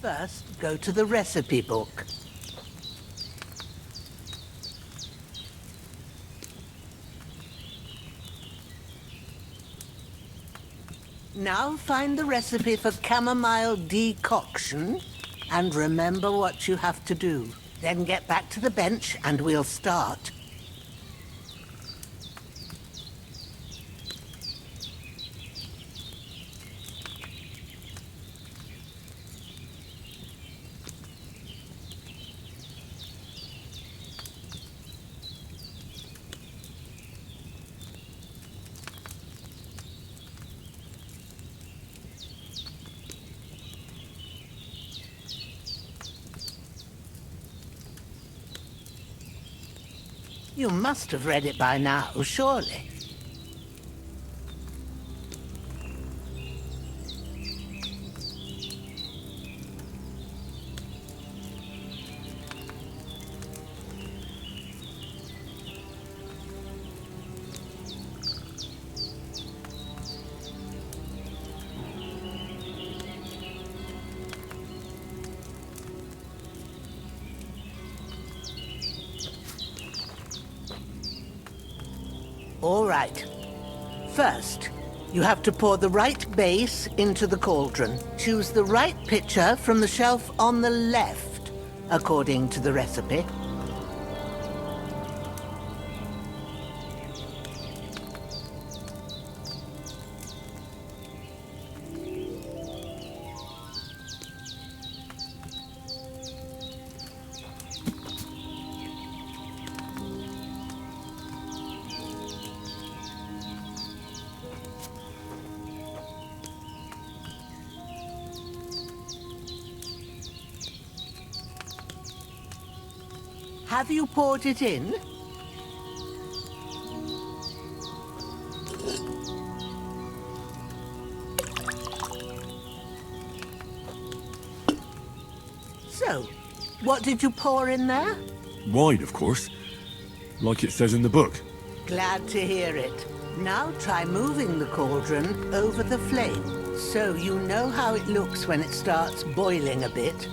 First, go to the recipe book. Now find the recipe for chamomile decoction and remember what you have to do. Then get back to the bench and we'll start. You must have read it by now, surely. All right. First, you have to pour the right base into the cauldron. Choose the right pitcher from the shelf on the left, according to the recipe. Have you poured it in? So, what did you pour in there? Wine, of course. Like it says in the book. Glad to hear it. Now try moving the cauldron over the flame, so you know how it looks when it starts boiling a bit.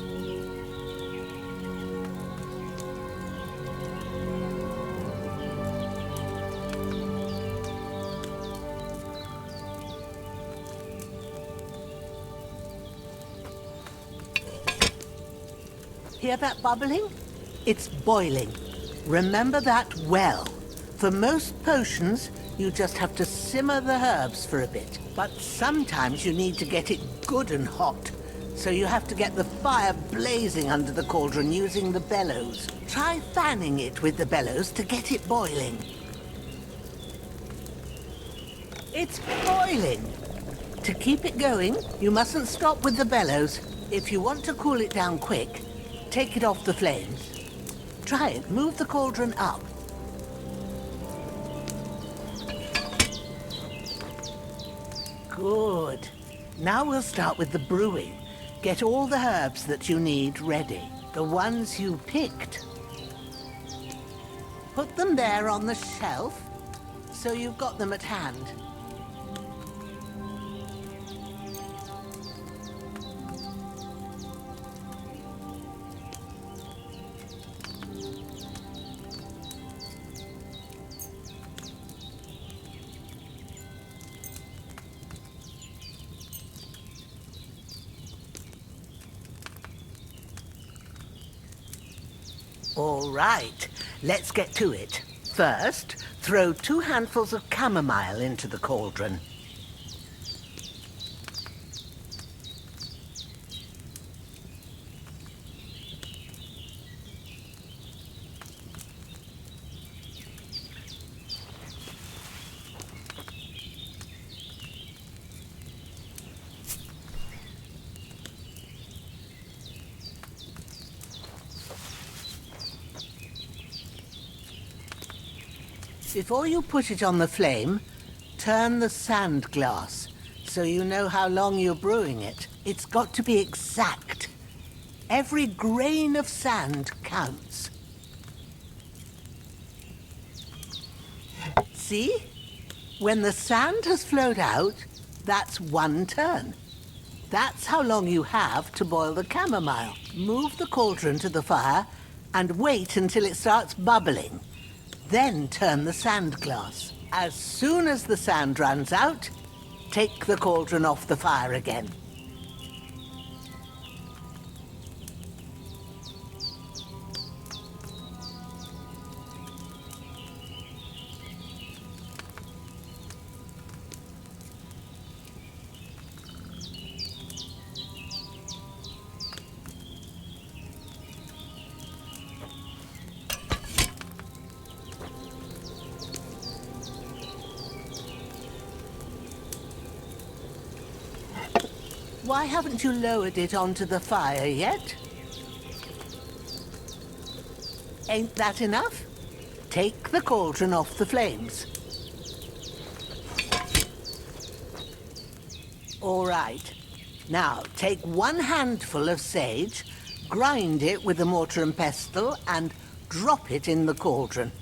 Hear that bubbling? It's boiling. Remember that well. For most potions, you just have to simmer the herbs for a bit. But sometimes you need to get it good and hot. So you have to get the fire blazing under the cauldron using the bellows. Try fanning it with the bellows to get it boiling. It's boiling. To keep it going, you mustn't stop with the bellows. If you want to cool it down quick, take it off the flames. Try it. Move the cauldron up. Good. Now we'll start with the brewing. Get all the herbs that you need ready. The ones you picked. Put them there on the shelf, so you've got them at hand. All right, let's get to it. First, throw 2 handfuls of chamomile into the cauldron. Before you put it on the flame, turn the sand glass so you know how long you're brewing it. It's got to be exact. Every grain of sand counts. See? When the sand has flowed out, that's 1 turn. That's how long you have to boil the chamomile. Move the cauldron to the fire and wait until it starts bubbling. Then turn the sand glass. As soon as the sand runs out, take the cauldron off the fire again. Why haven't you lowered it onto the fire yet? Ain't that enough? Take the cauldron off the flames. All right. Now, take 1 handful of sage, grind it with a mortar and pestle, and drop it in the cauldron.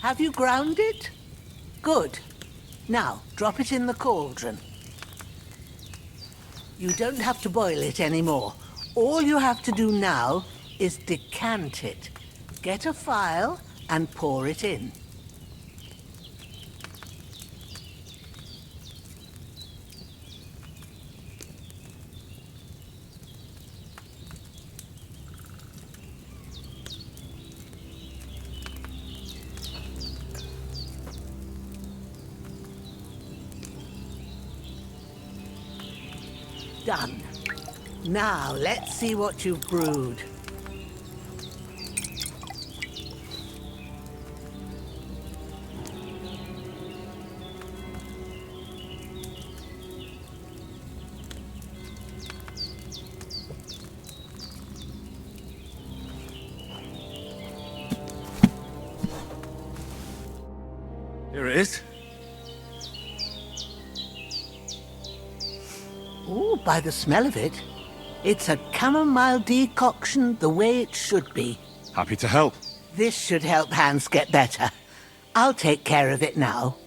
Have you ground it? Good. Now, drop it in the cauldron. You don't have to boil it anymore. All you have to do now is decant it. Get a phial and pour it in. Done. Now, let's see what you've brewed. Here it is. Ooh, by the smell of it, it's a chamomile decoction the way it should be. Happy to help. This should help Hans get better. I'll take care of it now.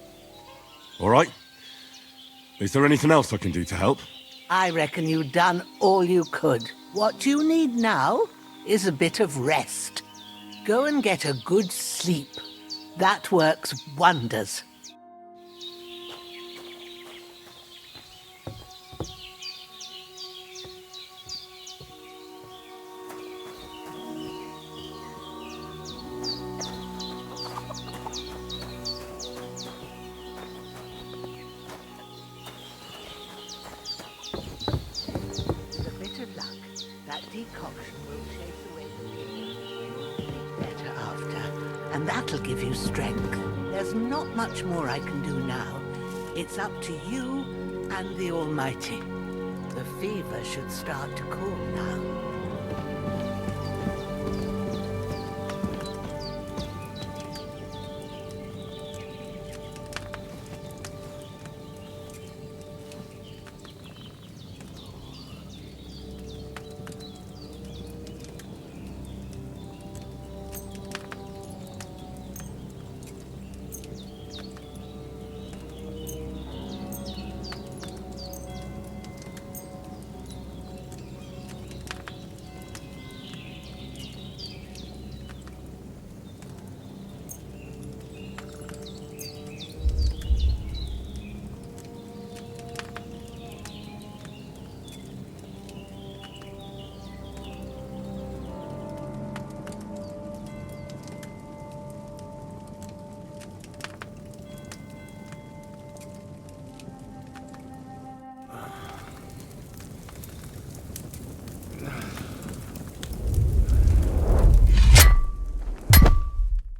All right. Is there anything else I can do to help? I reckon you've done all you could. What you need now is a bit of rest. Go and get a good sleep. That works wonders. That decoction will chase away the pain. You'll be better after, and that'll give you strength. There's not much more I can do now. It's up to you and the Almighty. The fever should start to cool now.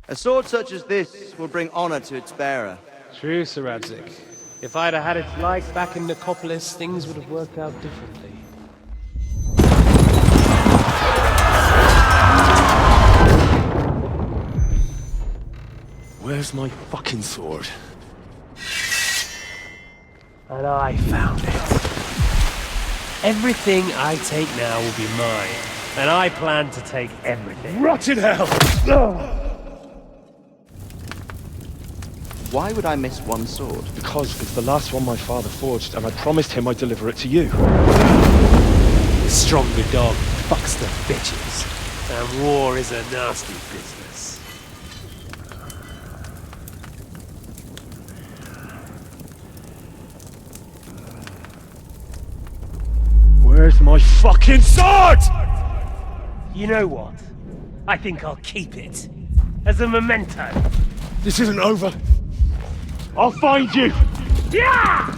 A sword such as this will bring honor to its bearer. True, Sir Radzik. If I'd have had its like back in Nicopolis, things would have worked out differently. Where's my fucking sword? And I found it. Everything I take now will be mine. And I plan to take everything. Rot in hell! Why would I miss one sword? Because it's the last one my father forged, and I promised him I'd deliver it to you. The stronger dog fucks the bitches. And war is a nasty business. Where's my fucking sword? You know what? I think I'll keep it. As a memento. This isn't over. I'll find you! Yeah!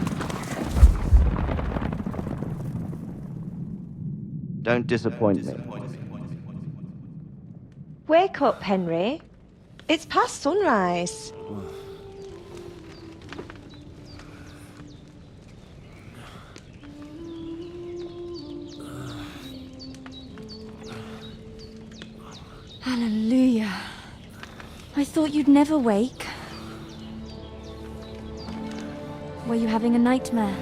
Don't disappoint me. Wake up, Henry. It's past sunrise. Hallelujah. I thought you'd never wake. Were you having a nightmare?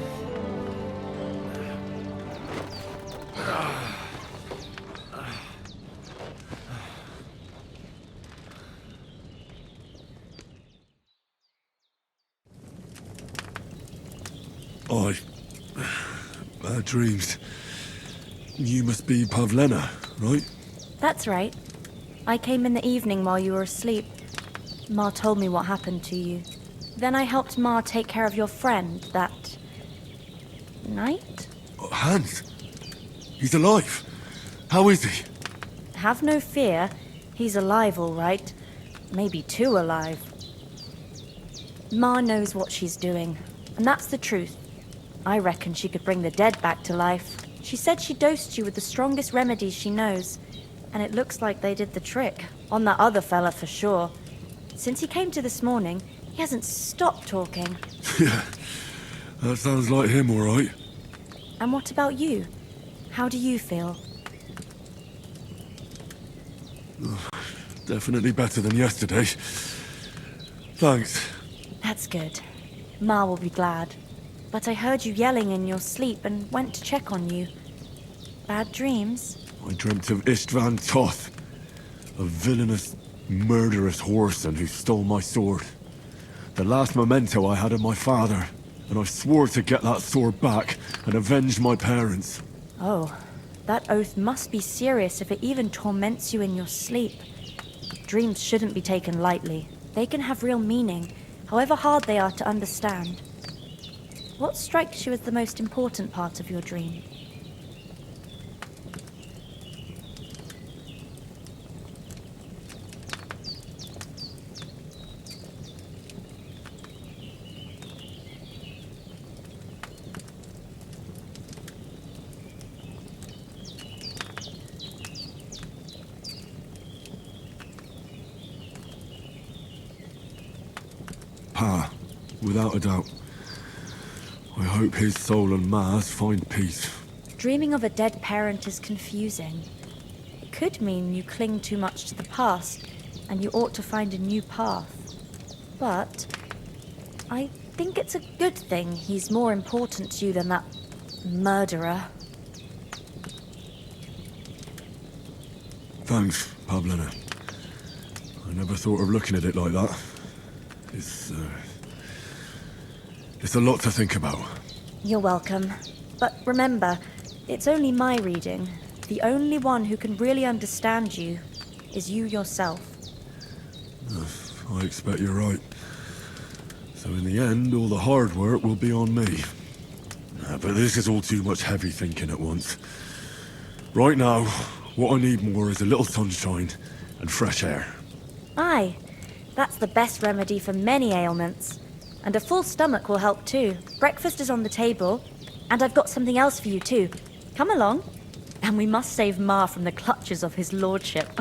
Bad dreams. You must be Pavlena, right? That's right. I came in the evening while you were asleep. Ma told me what happened to you. Then I helped Ma take care of your friend that night? Hans? He's alive. How is he? Have no fear. He's alive, all right. Maybe too alive. Ma knows what she's doing, and that's the truth. I reckon she could bring the dead back to life. She said she dosed you with the strongest remedies she knows, and it looks like they did the trick. On that other fella for sure. Since he came to this morning, he hasn't stopped talking. Yeah, that sounds like him, all right. And what about you? How do you feel? Definitely better than yesterday. Thanks. That's good. Ma will be glad. But I heard you yelling in your sleep and went to check on you. Bad dreams? I dreamt of Istvan Toth, a villainous, murderous whoreson who stole my sword. The last memento I had of my father, and I swore to get that sword back and avenge my parents. Oh, that oath must be serious if it even torments you in your sleep. Dreams shouldn't be taken lightly. They can have real meaning, however hard they are to understand. What strikes you as the most important part of your dream? Pa, without a doubt. I hope his soul and Ma's find peace. Dreaming of a dead parent is confusing. It could mean you cling too much to the past, and you ought to find a new path. But I think it's a good thing he's more important to you than that murderer. Thanks, Pavlena. I never thought of looking at it like that. It's a lot to think about. You're welcome. But remember, it's only my reading. The only one who can really understand you is you yourself. I expect you're right. So in the end, all the hard work will be on me. But this is all too much heavy thinking at once. Right now, what I need more is a little sunshine and fresh air. Aye, that's the best remedy for many ailments. And a full stomach will help too. Breakfast is on the table, and I've got something else for you too. Come along. And we must save Ma from the clutches of his lordship.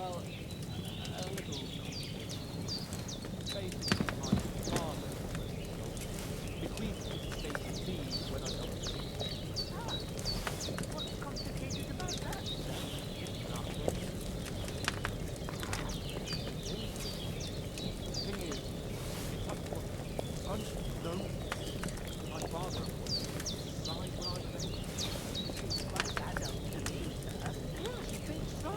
Well, a little. Basically, my father bequeathed his estate to me when I was What's complicated about that, sir? thing is, I just know my father died when I was a Seems quite adult to me, sir. Yes, you think so?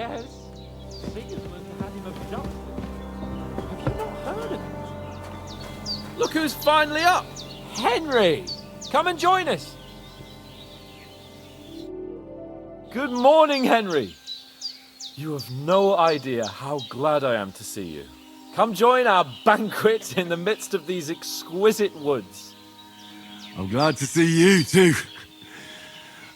guess. Sigismund had him abducted. Have you not heard of it? Look who's finally up! Henry! Come and join us! Good morning, Henry! You have no idea how glad I am to see you. Come join our banquet in the midst of these exquisite woods. I'm glad to see you too.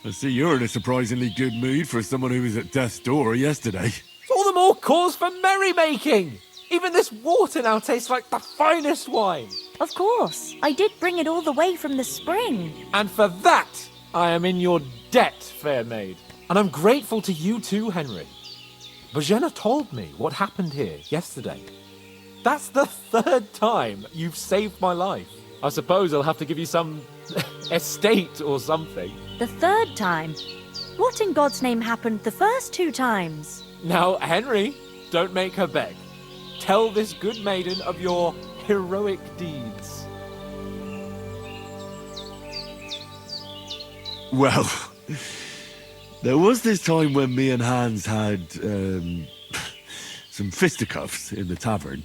I see you're in a surprisingly good mood for someone who was at death's door yesterday. It's all the more cause for merrymaking! Even this water now tastes like the finest wine. Of course. I did bring it all the way from the spring. And for that, I am in your debt, fair maid. And I'm grateful to you too, Henry. Bojena told me what happened here yesterday. That's the 3rd time you've saved my life. I suppose I'll have to give you some estate or something. The 3rd time? What in God's name happened the first 2 times? Now, Henry, don't make her beg. Tell this good maiden of your heroic deeds. Well, there was this time when me and Hans had some fisticuffs in the tavern,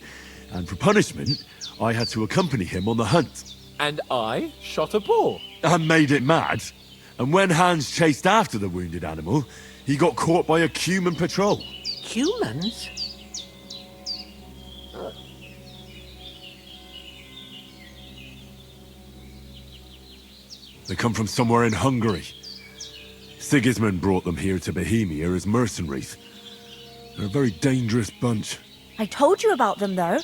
and for punishment, I had to accompany him on the hunt. And I shot a boar. And made it mad. And when Hans chased after the wounded animal, he got caught by a human patrol. Humans? They come from somewhere in Hungary. Sigismund brought them here to Bohemia as mercenaries. They're a very dangerous bunch. I told you about them, though.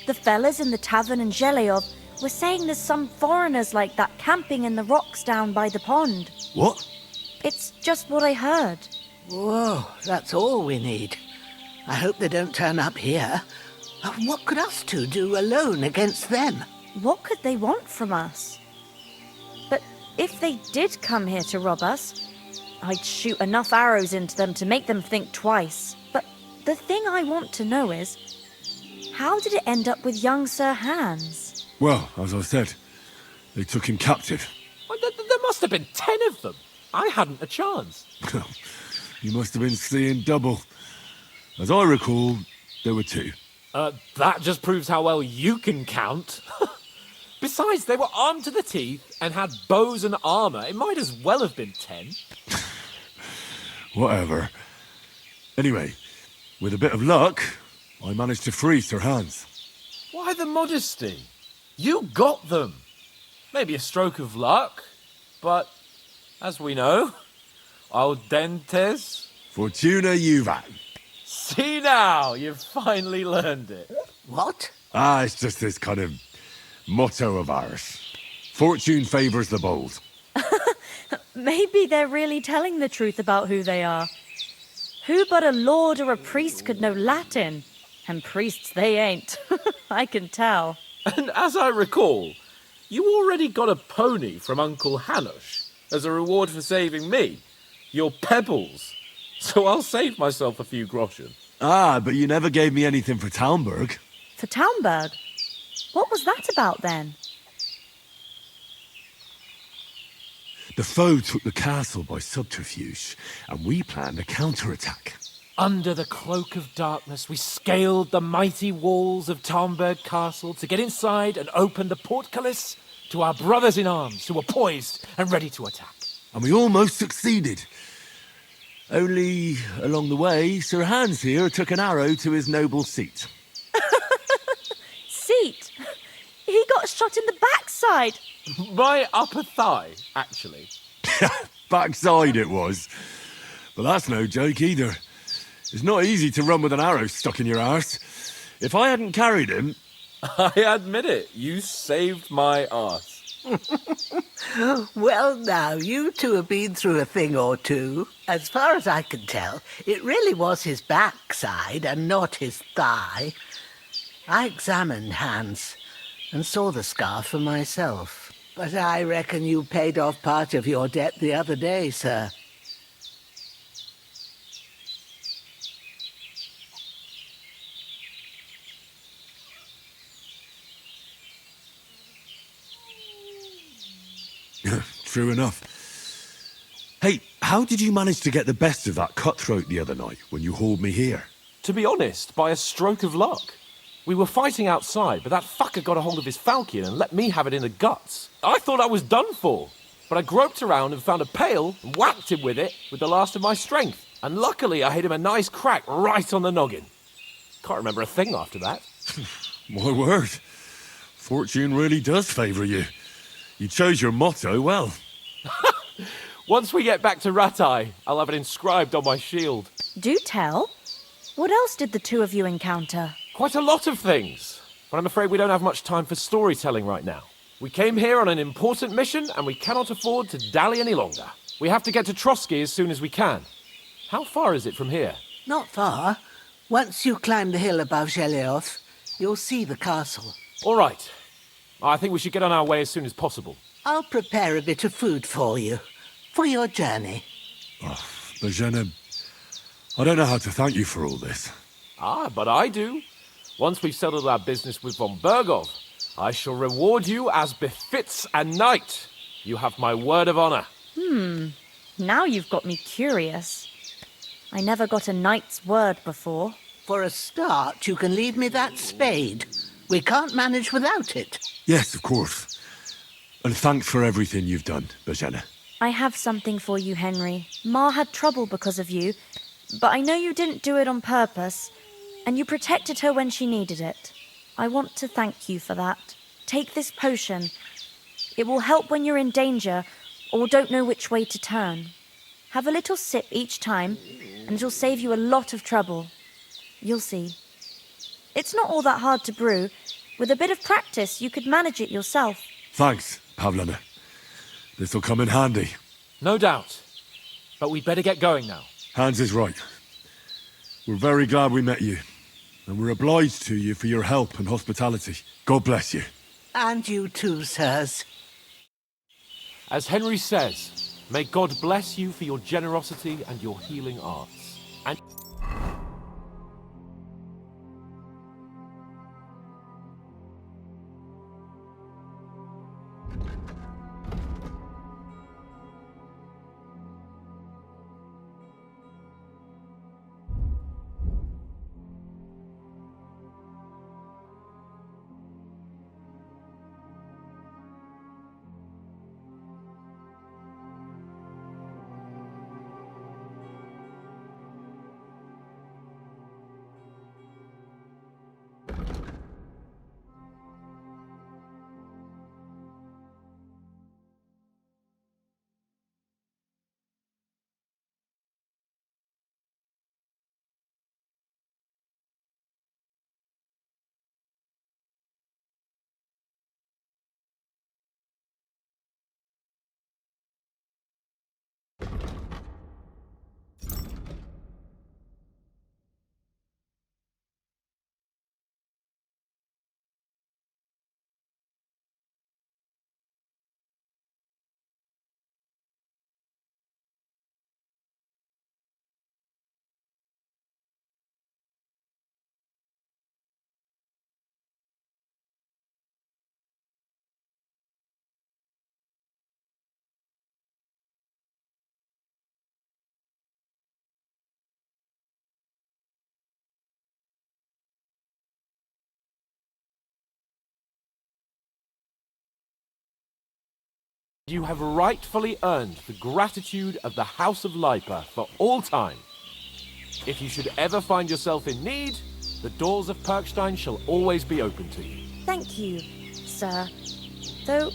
The fellas in the tavern in Zheleyov were saying there's some foreigners like that camping in the rocks down by the pond. What? It's just what I heard. Whoa, that's all we need. I hope they don't turn up here. What could us two do alone against them? What could they want from us? But if they did come here to rob us, I'd shoot enough arrows into them to make them think twice. But the thing I want to know is, how did it end up with young Sir Hans? Well, as I said, they took him captive. Well, there must have been 10 of them. I hadn't a chance. You must have been seeing double. As I recall, there were 2. That just proves how well you can count. Besides, they were armed to the teeth and had bows and armour. It might as well have been 10. Whatever. Anyway, with a bit of luck, I managed to free Sir Hans. Why the modesty? You got them. Maybe a stroke of luck, but as we know, audentes. Fortuna juvat. See now, you've finally learned it. What? It's just this kind of motto of ours. Fortune favours the bold. Maybe they're really telling the truth about who they are. Who but a lord or a priest could know Latin? And priests they ain't. I can tell. And as I recall, you already got a pony from Uncle Hanush as a reward for saving me. Your pebbles. So I'll save myself a few groschen. But you never gave me anything for Talmberg. For Talmberg? What was that about then? The foe took the castle by subterfuge, and we planned a counterattack. Under the cloak of darkness, we scaled the mighty walls of Talmberg Castle to get inside and open the portcullis to our brothers in arms who were poised and ready to attack. And we almost succeeded. Only, along the way, Sir Hans here took an arrow to his noble seat. Seat? He got shot in the backside. My upper thigh, actually. Backside it was. But that's no joke either. It's not easy to run with an arrow stuck in your arse. If I hadn't carried him... I admit it, you saved my arse. Well, now, you two have been through a thing or two. As far as I can tell, it really was his backside and not his thigh. I examined Hans and saw the scar for myself. But I reckon you paid off part of your debt the other day, sir. True enough. Hey, How did you manage to get the best of that cutthroat the other night when you hauled me here? To be honest, by a stroke of luck. We were fighting outside, but that fucker got a hold of his falchion and let me have it in the guts. I thought I was done for, but I groped around and found a pail and whacked him with it with the last of my strength. And luckily I hit him a nice crack right on the noggin. Can't remember a thing after that. My word. Fortune really does favour you. You chose your motto well. Once we get back to Ratai, I'll have it inscribed on my shield. Do tell. What else did the two of you encounter? Quite a lot of things, but I'm afraid we don't have much time for storytelling right now. We came here on an important mission, and we cannot afford to dally any longer. We have to get to Trotsky as soon as we can. How far is it from here? Not far. Once you climb the hill above Zheleoth, you'll see the castle. All right. I think we should get on our way as soon as possible. I'll prepare a bit of food for you, for your journey. Oh, Bozhena, I don't know how to thank you for all this. Ah, but I do. Once we've settled our business with von Bergov, I shall reward you as befits a knight. You have my word of honor. Now you've got me curious. I never got a knight's word before. For a start, you can leave me that spade. We can't manage without it. Yes, of course. And thanks for everything you've done, Bozhena. I have something for you, Henry. Ma had trouble because of you, but I know you didn't do it on purpose, and you protected her when she needed it. I want to thank you for that. Take this potion. It will help when you're in danger or don't know which way to turn. Have a little sip each time, and it'll save you a lot of trouble. You'll see. It's not all that hard to brew. With a bit of practice, you could manage it yourself. Thanks, Pavlana. This'll come in handy. No doubt. But we'd better get going now. Hans is right. We're very glad we met you. And we're obliged to you for your help and hospitality. God bless you. And you too, sirs. As Henry says, may God bless you for your generosity and your healing arts. And you have rightfully earned the gratitude of the House of Lipa for all time. If you should ever find yourself in need, the doors of Perkstein shall always be open to you. Thank you, sir. Though,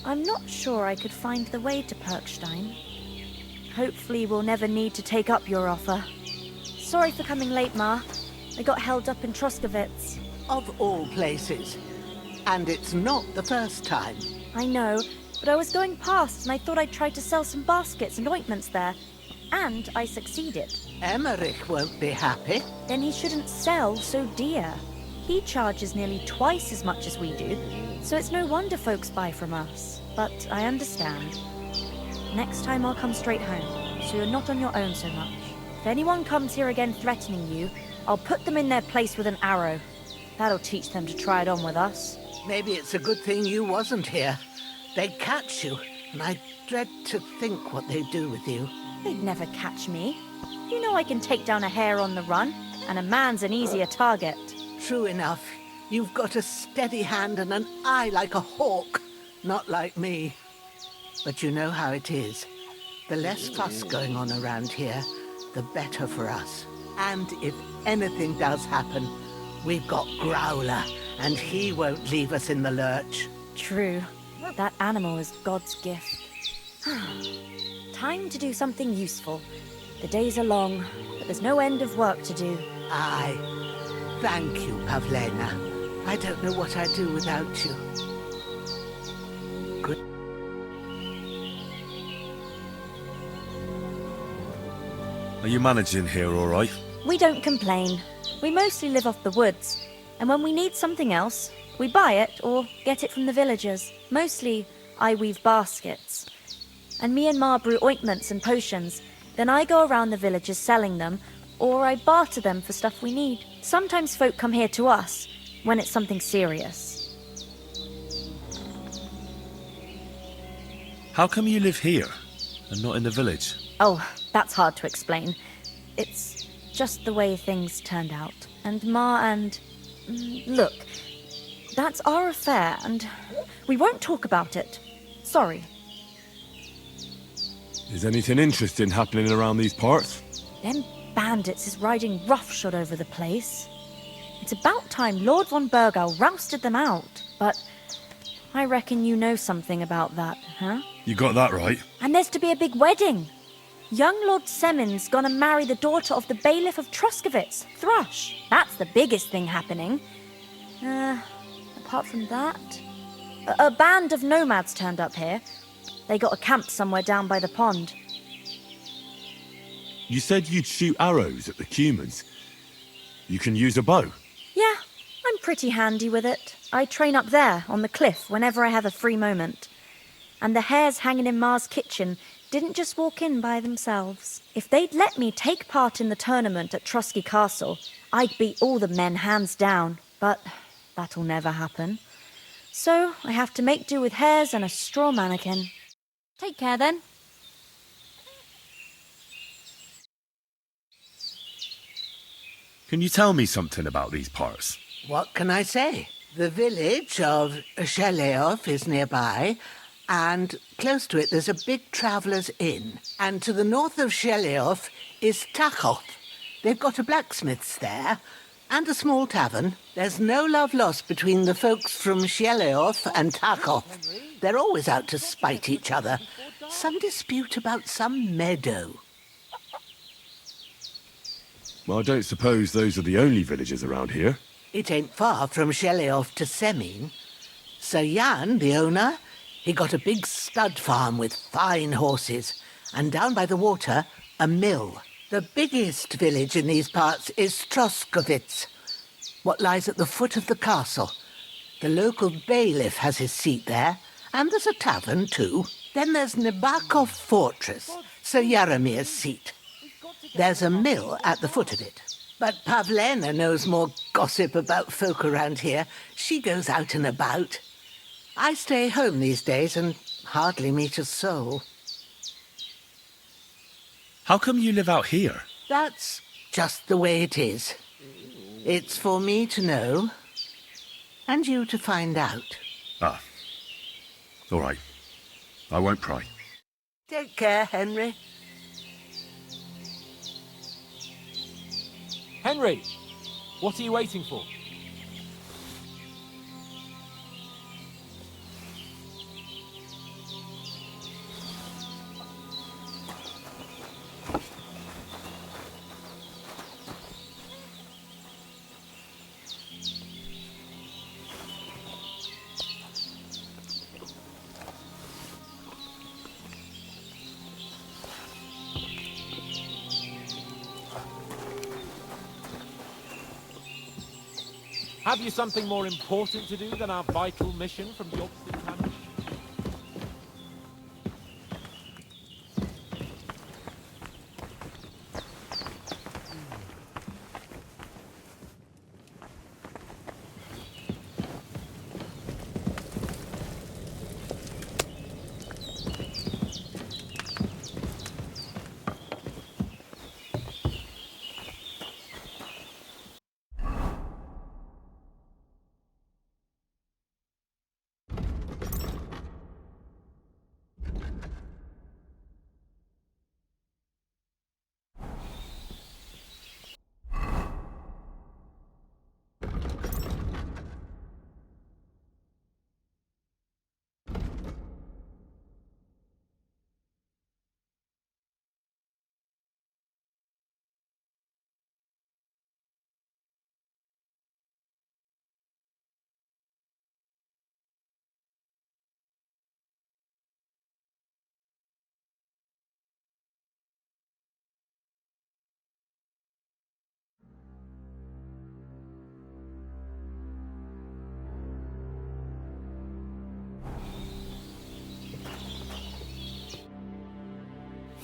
I'm not sure I could find the way to Perkstein. Hopefully we'll never need to take up your offer. Sorry for coming late, Ma. I got held up in Troskowitz. Of all places. And it's not the first time. I know, but I was going past and I thought I'd try to sell some baskets and ointments there. And I succeeded. Emmerich won't be happy. Then he shouldn't sell so dear. He charges nearly twice as much as we do, so it's no wonder folks buy from us. But I understand. Next time I'll come straight home, so you're not on your own so much. If anyone comes here again threatening you, I'll put them in their place with an arrow. That'll teach them to try it on with us. Maybe it's a good thing you wasn't here. They'd catch you, and I dread to think what they'd do with you. They'd never catch me. You know I can take down a hare on the run, and a man's an easier target. True enough. You've got a steady hand and an eye like a hawk, not like me. But you know how it is. The less fuss going on around here, the better for us. And if anything does happen, we've got Growler, and he won't leave us in the lurch. True. That animal is God's gift. Time to do something useful. The days are long, but there's no end of work to do. Aye. Thank you, Pavlena. I don't know what I'd do without you. Good. Are you managing here all right? We don't complain. We mostly live off the woods, and when we need something else, we buy it or get it from the villagers. Mostly, I weave baskets. And me and Ma brew ointments and potions. Then I go around the villages selling them, or I barter them for stuff we need. Sometimes folk come here to us, when it's something serious. How come you live here and not in the village? Oh, that's hard to explain. It's just the way things turned out. And Ma and... Look, that's our affair, and we won't talk about it. Sorry. Is anything interesting happening around these parts? Them bandits is riding roughshod over the place. It's about time Lord von Burgau rousted them out. But I reckon you know something about that, huh? You got that right. And there's to be a big wedding. Young Lord Semin's gonna marry the daughter of the bailiff of Troskowitz, Thrush. That's the biggest thing happening. Apart from that... A band of nomads turned up here. They got a camp somewhere down by the pond. You said you'd shoot arrows at the humans. You can use a bow. Yeah, I'm pretty handy with it. I train up there, on the cliff, whenever I have a free moment. And the hares hanging in Ma's kitchen didn't just walk in by themselves. If they'd let me take part in the tournament at Trusky Castle, I'd beat all the men hands down. But that'll never happen. So I have to make do with hares and a straw mannequin. Take care, then. Can you tell me something about these parts? What can I say? The village of Sheleov is nearby, and close to it there's a big traveller's inn. And to the north of Sheleov is Tachov. They've got a blacksmith's there, and a small tavern. There's no love lost between the folks from Sheleov and Tachov. They're always out to spite each other. Some dispute about some meadow. Well, I don't suppose those are the only villages around here. It ain't far from Sheleov to Semin. Sir Jan, the owner, he got a big stud farm with fine horses, and down by the water, a mill. The biggest village in these parts is Troskowitz, what lies at the foot of the castle. The local bailiff has his seat there, and there's a tavern too. Then there's Nebakov Fortress, Sir Yaramir's seat. There's a mill at the foot of it. But Pavlena knows more gossip about folk around here. She goes out and about. I stay home these days and hardly meet a soul. How come you live out here? That's just the way it is. It's for me to know, and you to find out. Ah. All right. I won't pry. Take care, Henry. Henry! What are you waiting for? Have you something more important to do than our vital mission from Yorkstein Cannon?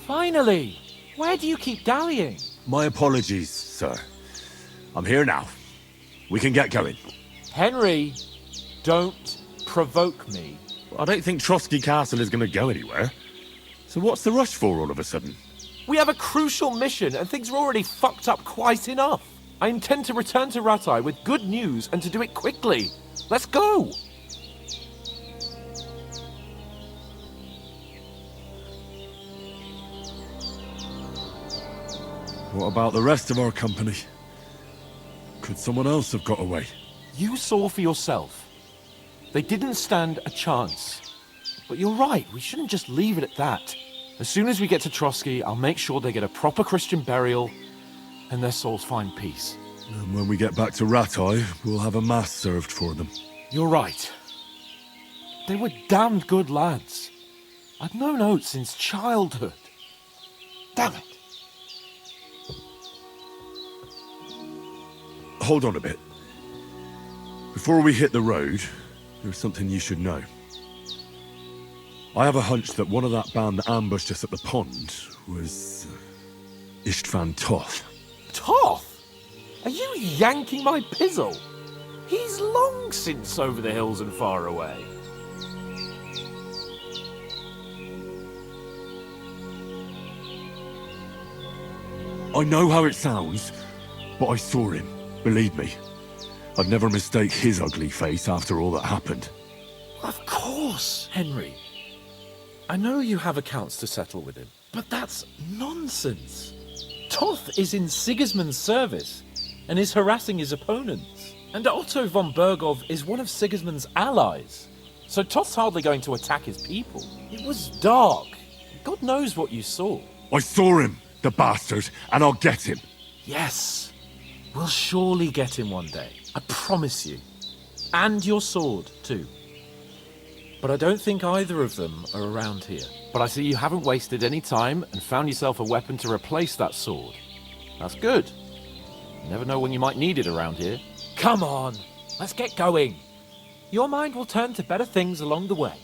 Finally! Where do you keep dallying? My apologies, sir. I'm here now. We can get going. Henry, don't provoke me. I don't think Trotsky Castle is going to go anywhere. So what's the rush for all of a sudden? We have a crucial mission and things are already fucked up quite enough. I intend to return to Ratai with good news and to do it quickly. Let's go! What about the rest of our company? Could someone else have got away? You saw for yourself. They didn't stand a chance. But you're right, we shouldn't just leave it at that. As soon as we get to Trotsky, I'll make sure they get a proper Christian burial and their souls find peace. And when we get back to Ratai, we'll have a mass served for them. You're right. They were damned good lads. I've known Oates since childhood. Damn it. Hold on a bit. Before we hit the road, there's something you should know. I have a hunch that one of that band that ambushed us at the pond was Istvan Toth. Toth? Are you yanking my pizzle? He's long since over the hills and far away. I know how it sounds, but I saw him. Believe me. I'd never mistake his ugly face after all that happened. Of course, Henry. I know you have accounts to settle with him, but that's nonsense. Toth is in Sigismund's service and is harassing his opponents. And Otto von Bergov is one of Sigismund's allies. So Toth's hardly going to attack his people. It was dark. God knows what you saw. I saw him, the bastard, and I'll get him. Yes. We'll surely get him one day. I promise you. And your sword, too. But I don't think either of them are around here. But I see you haven't wasted any time and found yourself a weapon to replace that sword. That's good. You never know when you might need it around here. Come on, let's get going. Your mind will turn to better things along the way.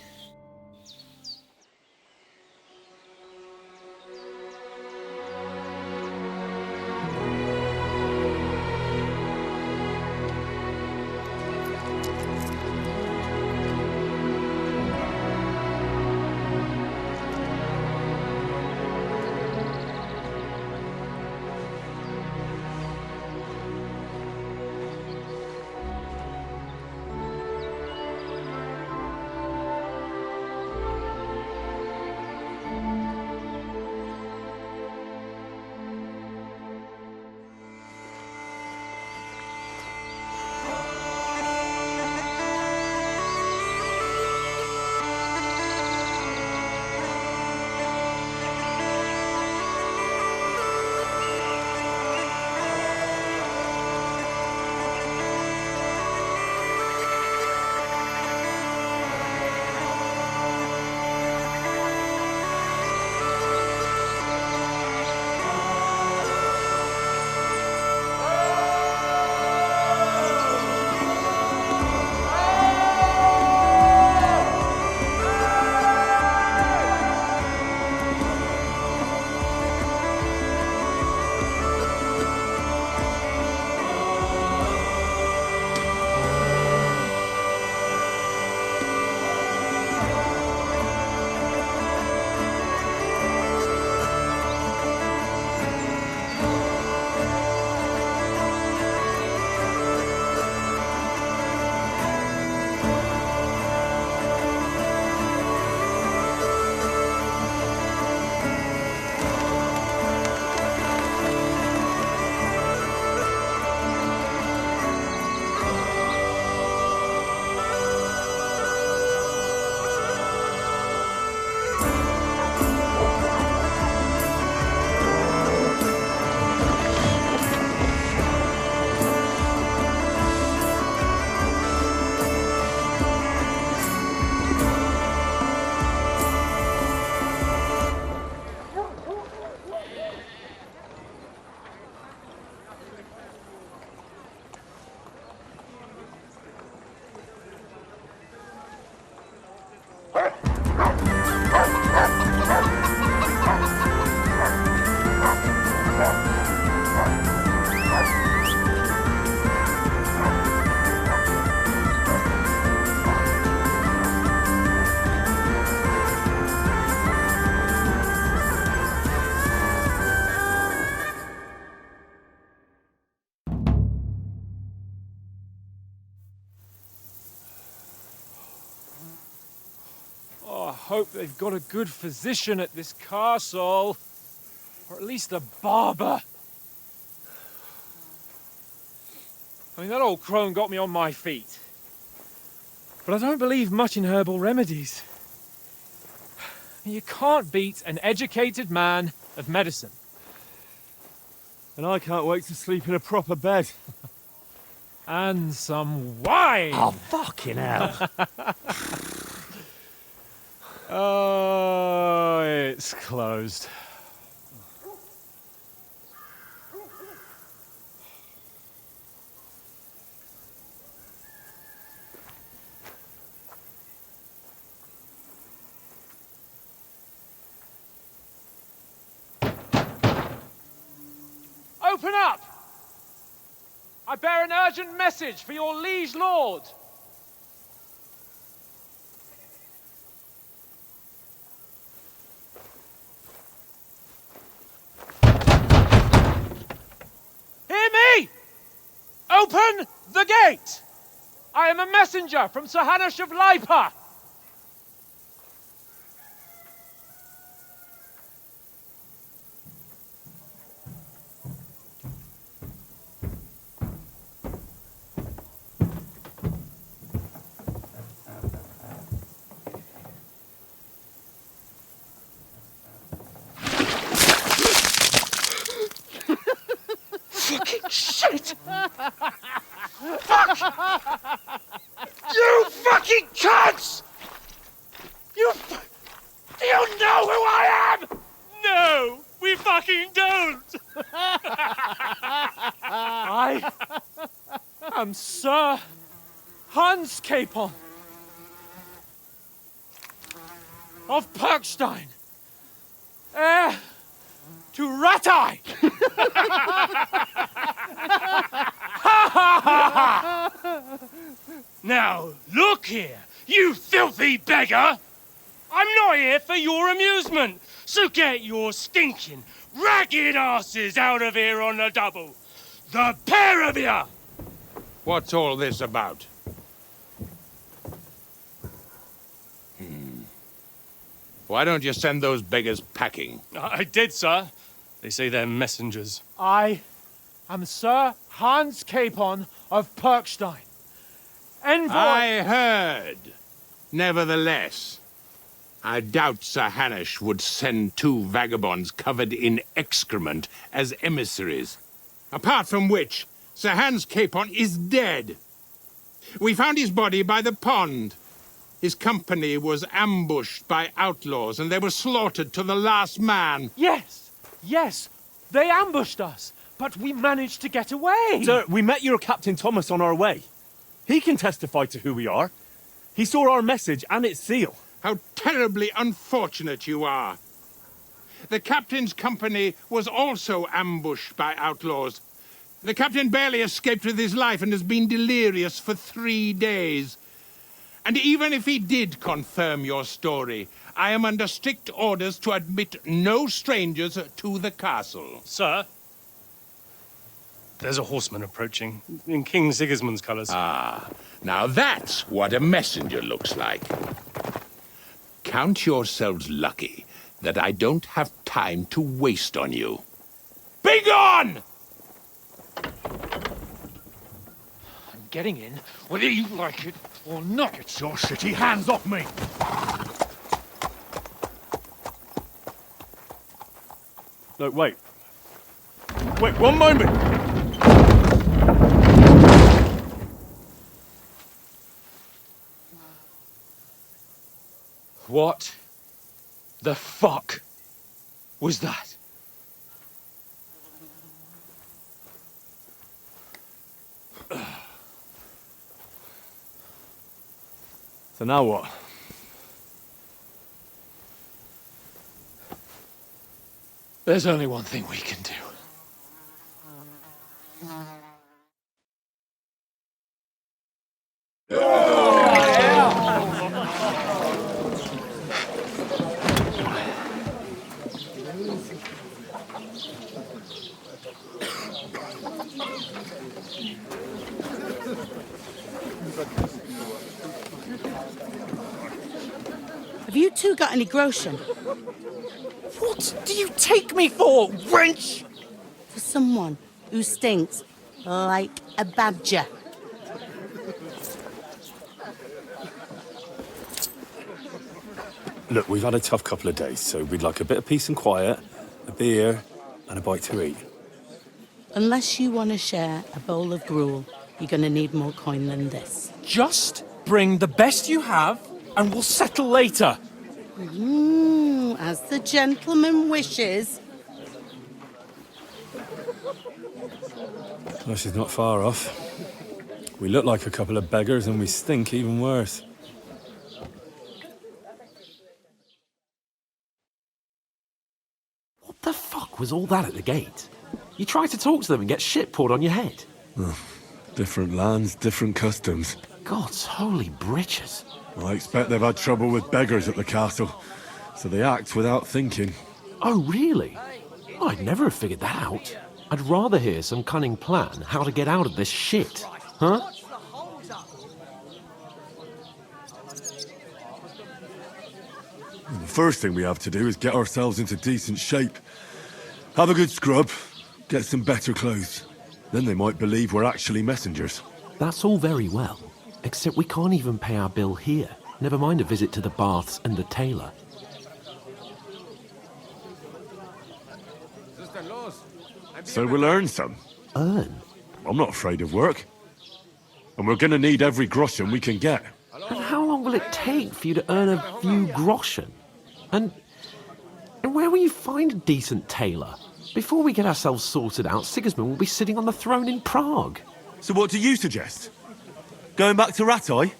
hope they've got a good physician at this castle. Or at least a barber. I mean, that old crone got me on my feet. But I don't believe much in herbal remedies. You can't beat an educated man of medicine. And I can't wait to sleep in a proper bed. And some wine! Oh, fucking hell. Oh, it's closed. Open up! I bear an urgent message for your liege lord. Hear me! Open the gate! I am a messenger from Sir Hanush of Lipa. Fucking shit! Fuck! You fucking cunts! Do you know who I am? No, we fucking don't! I am Sir Hans Capon of Perkstein, heir to Ratai! Now, look here, you filthy beggar! I'm not here for your amusement, so get your stinking, ragged asses out of here on the double. The pair of you! What's all this about? Why don't you send those beggars packing? I did, sir. They say they're messengers. I am Sir Hans Capon of Perkstein, envoy... I heard. Nevertheless, I doubt Sir Hanush would send two vagabonds covered in excrement as emissaries. Apart from which, Sir Hans Capon is dead. We found his body by the pond. His company was ambushed by outlaws, and they were slaughtered to the last man. Yes, they ambushed us, but we managed to get away. Sir, we met your Captain Thomas on our way. He can testify to who we are. He saw our message and its seal. How terribly unfortunate you are. The captain's company was also ambushed by outlaws. The captain barely escaped with his life and has been delirious for 3 days. And even if he did confirm your story, I am under strict orders to admit no strangers to the castle. Sir, there's a horseman approaching in King Sigismund's colours. Ah, now that's what a messenger looks like. Count yourselves lucky that I don't have time to waste on you. Be gone! I'm getting in, whether you like it or not. Get your shitty hands off me! No, wait. Wait, one moment! What the fuck was that? So now what? There's only one thing we can do. Have you two got any groschen? What do you take me for, wench? For someone who stinks like a badger. Look, we've had a tough couple of days, so we'd like a bit of peace and quiet, a beer, and a bite to eat. Unless you want to share a bowl of gruel, you're going to need more coin than this. Just bring the best you have, and we'll settle later. As the gentleman wishes. Well, she's not far off. We look like a couple of beggars, and we stink even worse. What the fuck was all that at the gate? You try to talk to them and get shit poured on your head. Oh, different lands, different customs. God's holy britches. I expect they've had trouble with beggars at the castle, so they act without thinking. Oh, really? I'd never have figured that out. I'd rather hear some cunning plan how to get out of this shit. Huh? The first thing we have to do is get ourselves into decent shape. Have a good scrub, get some better clothes. Then they might believe we're actually messengers. That's all very well, except we can't even pay our bill here. Never mind a visit to the baths and the tailor. So we'll earn some. Earn? I'm not afraid of work. And we're gonna need every groschen we can get. And how long will it take for you to earn a few groschen? And where will you find a decent tailor? Before we get ourselves sorted out, Sigismund will be sitting on the throne in Prague. So what do you suggest? Going back to Ratai?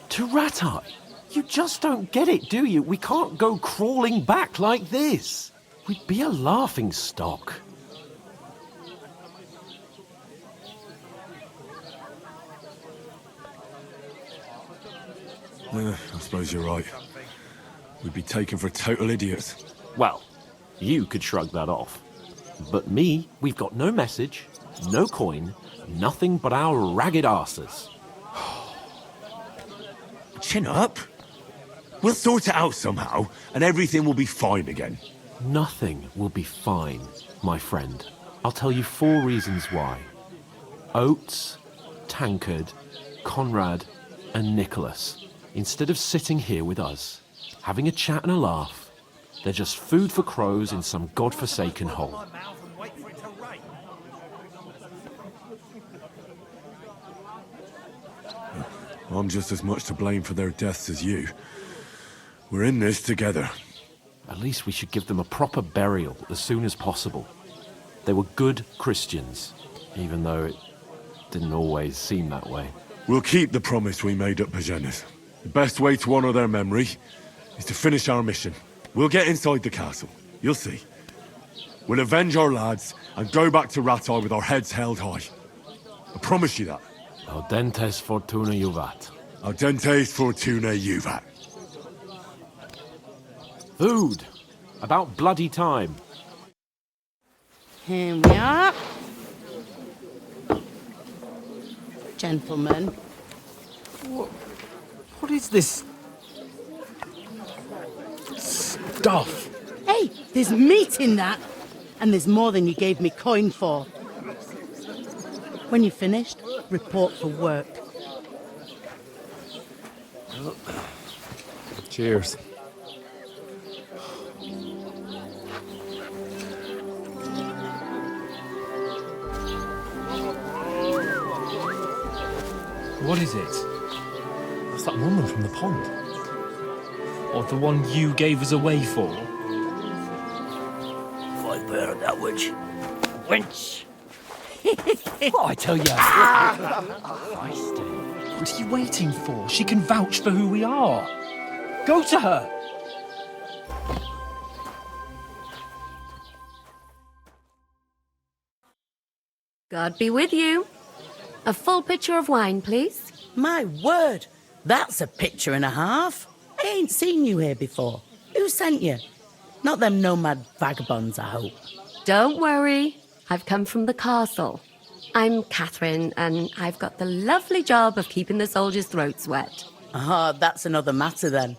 To Ratai? You just don't get it, do you? We can't go crawling back like this. We'd be a laughing stock. I suppose you're right. We'd be taken for total idiots. Well, you could shrug that off. But me, we've got no message, no coin, nothing but our ragged arses. Chin up. We'll sort it out somehow, and everything will be fine again. Nothing will be fine, my friend. I'll tell you 4 reasons why. Oates, Tankard, Conrad, and Nicholas, instead of sitting here with us, having a chat and a laugh, they're just food for crows in some godforsaken hole. I'm just as much to blame for their deaths as you. We're in this together. At least we should give them a proper burial as soon as possible. They were good Christians, even though it didn't always seem that way. We'll keep the promise we made at Pagenis. The best way to honor their memory is to finish our mission. We'll get inside the castle. You'll see. We'll avenge our lads and go back to Ratai with our heads held high. I promise you that. Audentes fortuna juvat. Audentes fortuna juvat. Food! About bloody time. Here we are. Gentlemen. What is this stuff? Hey, there's meat in that. And there's more than you gave me coin for. When you're finished, report for work. Cheers. What is it? That's that woman from the pond. Or the one you gave us away for. I've heard that witch. Wench! What I tell you? What are you waiting for? She can vouch for who we are. Go to her. God be with you. A full pitcher of wine, please. My word, that's a picture and a half. I ain't seen you here before. Who sent you? Not them nomad vagabonds, I hope. Don't worry. I've come from the castle. I'm Catherine, and I've got the lovely job of keeping the soldiers' throats wet. Ah, that's another matter then.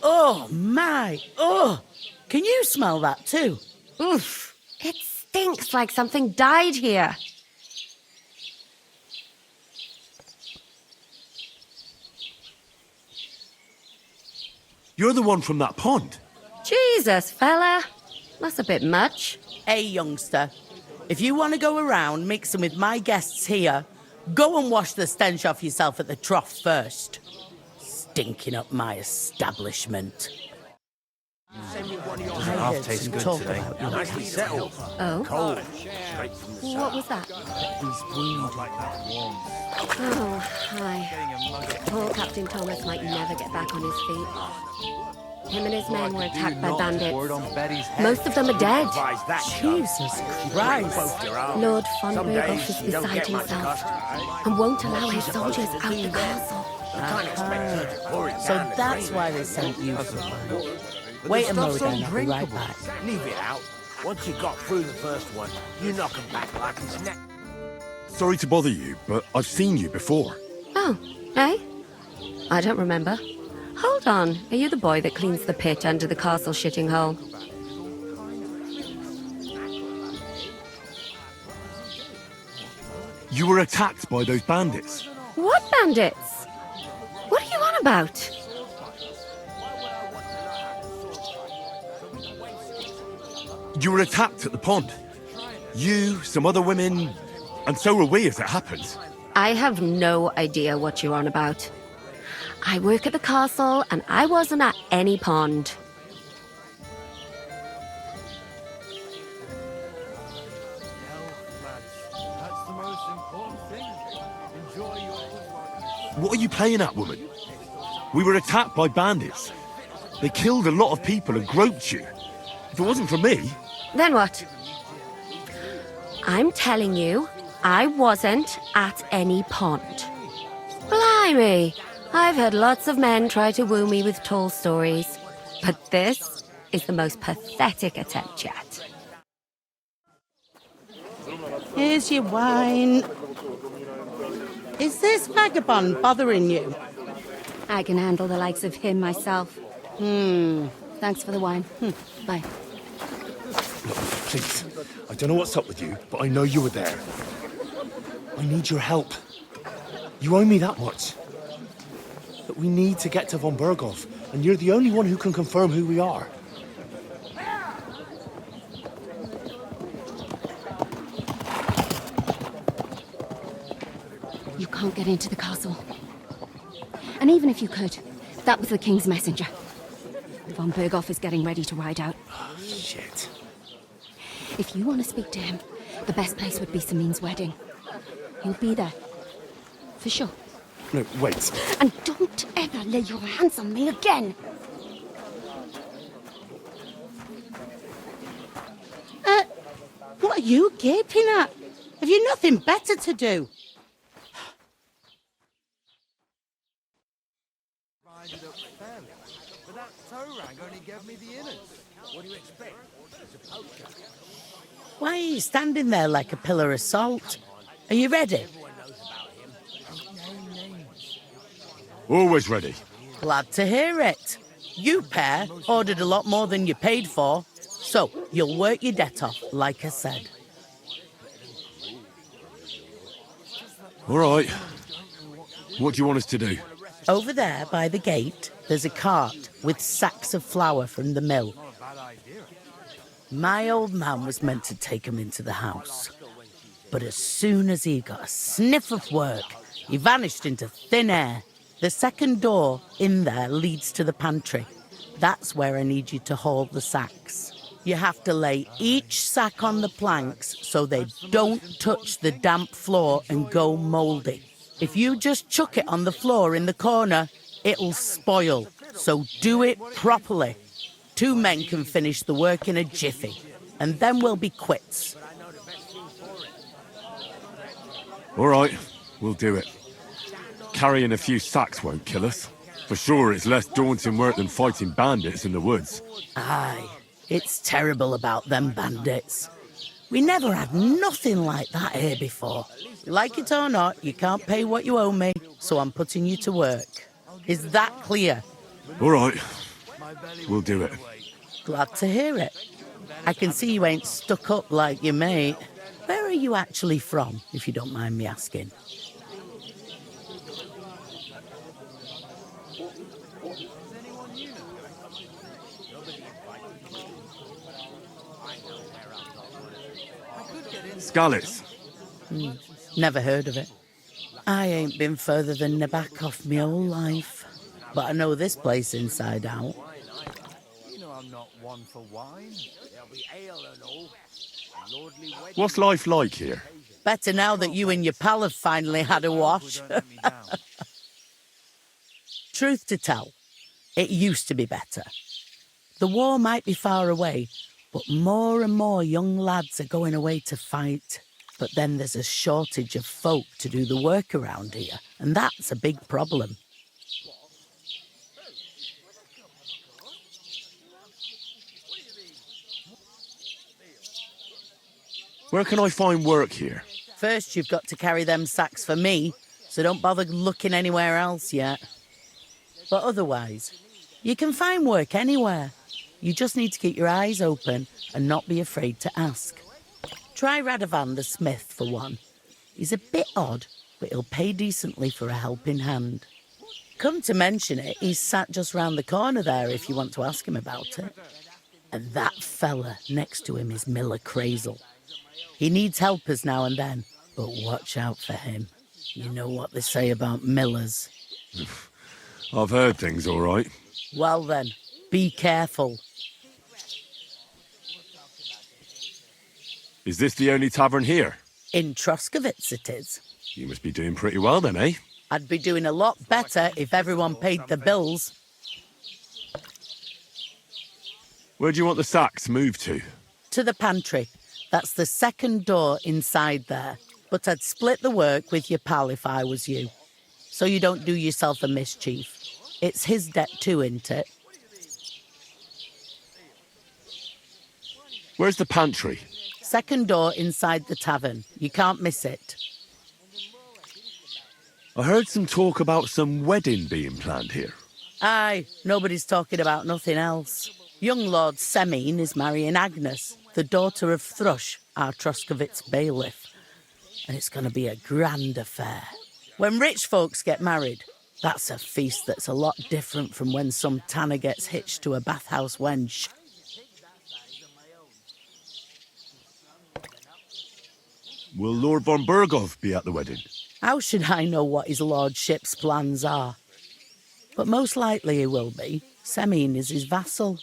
Oh, my. Oh, can you smell that too? Oof. It stinks like something died here. You're the one from that pond. Jesus, fella. That's a bit much. Hey, youngster. If you want to go around mixing with my guests here, go and wash the stench off yourself at the trough first. Stinking up my establishment. Doesn't half taste good today. Nicely settled. Oh? Cold. Straight from the What was that? Oh, hi. Poor Captain Thomas might never get back on his feet. Him and his men were attacked by bandits. Most of them are dead. Jesus Christ. Lord von Berghoff is beside himself and won't allow his soldiers out the castle. So that's why they sent you. Wait a moment, I'll be right back. Leave it out. Once you got through the first one, you knock 'em back like it's neck. Sorry to bother you, but I've seen you before. Oh, eh? I don't remember. Hold on, are you the boy that cleans the pit under the castle shitting hole? You were attacked by those bandits. What bandits? What are you on about? You were attacked at the pond. You, some other women, and so were we as it happens. I have no idea what you're on about. I work at the castle and I wasn't at any pond. What are you playing at, woman? We were attacked by bandits. They killed a lot of people and groped you. If it wasn't for me... Then what? I'm telling you, I wasn't at any pond. Blimey! I've had lots of men try to woo me with tall stories, but this is the most pathetic attempt yet. Here's your wine. Is this vagabond bothering you? I can handle the likes of him myself. Thanks for the wine. Bye. Please, I don't know what's up with you, but I know you were there. I need your help. You owe me that much. But we need to get to von Berghoff, and you're the only one who can confirm who we are. You can't get into the castle. And even if you could, that was the King's messenger. Von Berghoff is getting ready to ride out. Oh, shit. If you want to speak to him, the best place would be Samin's wedding. He'll be there. For sure. No, wait. And don't ever lay your hands on me again! What are you gaping at? Have you nothing better to do? But that toe rag only gave me the innards. What do you expect? It's a poacher. Why are you standing there like a pillar of salt? Are you ready? Always ready. Glad to hear it. You pair ordered a lot more than you paid for, so you'll work your debt off, like I said. All right. What do you want us to do? Over there by the gate, there's a cart with sacks of flour from the mill. My old man was meant to take 'em into the house. But as soon as he got a sniff of work, he vanished into thin air. The second door in there leads to the pantry. That's where I need you to haul the sacks. You have to lay each sack on the planks so they don't touch the damp floor and go mouldy. If you just chuck it on the floor in the corner, it'll spoil. So do it properly. 2 men can finish the work in a jiffy, and then we'll be quits. All right, we'll do it. Carrying a few sacks won't kill us. For sure, it's less daunting work than fighting bandits in the woods. Aye, it's terrible about them bandits. We never had nothing like that here before. Like it or not, you can't pay what you owe me, so I'm putting you to work. Is that clear? All right, We'll do it. Glad to hear it. I can see you ain't stuck up like your mate. Where are you actually from, if you don't mind me asking? Skalitz. Never heard of it. I ain't been further than Nabakov my whole life. But I know this place inside out. You know I'm not one for wine. There'll be ale and all. Lordly wedding. What's life like here? Better now that you and your pal have finally had a wash. Truth to tell, it used to be better. The war might be far away, but more and more young lads are going away to fight. But then there's a shortage of folk to do the work around here, and that's a big problem. Where can I find work here? First, you've got to carry them sacks for me, so don't bother looking anywhere else yet. But otherwise, you can find work anywhere. You just need to keep your eyes open and not be afraid to ask. Try Radovan the smith for one. He's a bit odd, but he'll pay decently for a helping hand. Come to mention it, he's sat just round the corner there if you want to ask him about it. And that fella next to him is Miller Crazel. He needs helpers now and then, but watch out for him. You know what they say about Millers. I've heard things, all right. Well then, be careful. Is this the only tavern here? In Troskovitz it is. You must be doing pretty well then, eh? I'd be doing a lot better if everyone paid the bills. Where do you want the sacks moved to? To the pantry. That's the second door inside there. But I'd split the work with your pal if I was you. So you don't do yourself a mischief. It's his debt too, isn't it? Where's the pantry? Second door inside the tavern. You can't miss it. I heard some talk about some wedding being planned here. Aye, nobody's talking about nothing else. Young Lord Semine is marrying Agnes, the daughter of Thrush, our Troskovitz bailiff. And it's going to be a grand affair. When rich folks get married, that's a feast that's a lot different from when some tanner gets hitched to a bathhouse wench. Will Lord von Bergov be at the wedding? How should I know what his lordship's plans are? But most likely he will be. Semine is his vassal.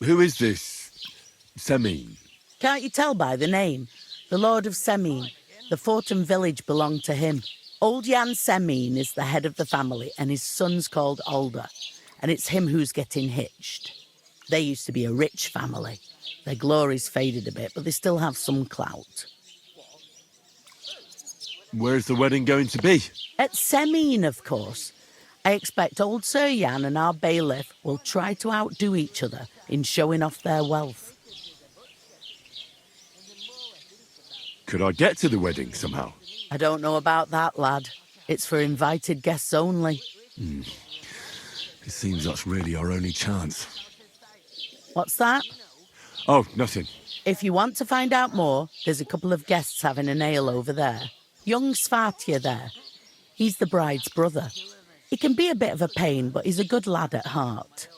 Who is this Semine? Can't you tell by the name? The Lord of Semine. The fort and village belong to him. Old Jan Semine is the head of the family, and his son's called Alder. And it's him who's getting hitched. They used to be a rich family. Their glory's faded a bit, but they still have some clout. Where's the wedding going to be? At Semine, of course. I expect old Sir Jan and our bailiff will try to outdo each other in showing off their wealth. Could I get to the wedding somehow? I don't know about that, lad. It's for invited guests only. It seems that's really our only chance. What's that? Oh, nothing. If you want to find out more, there's a couple of guests having an ale over there. Young Svartje there. He's the bride's brother. He can be a bit of a pain, but he's a good lad at heart.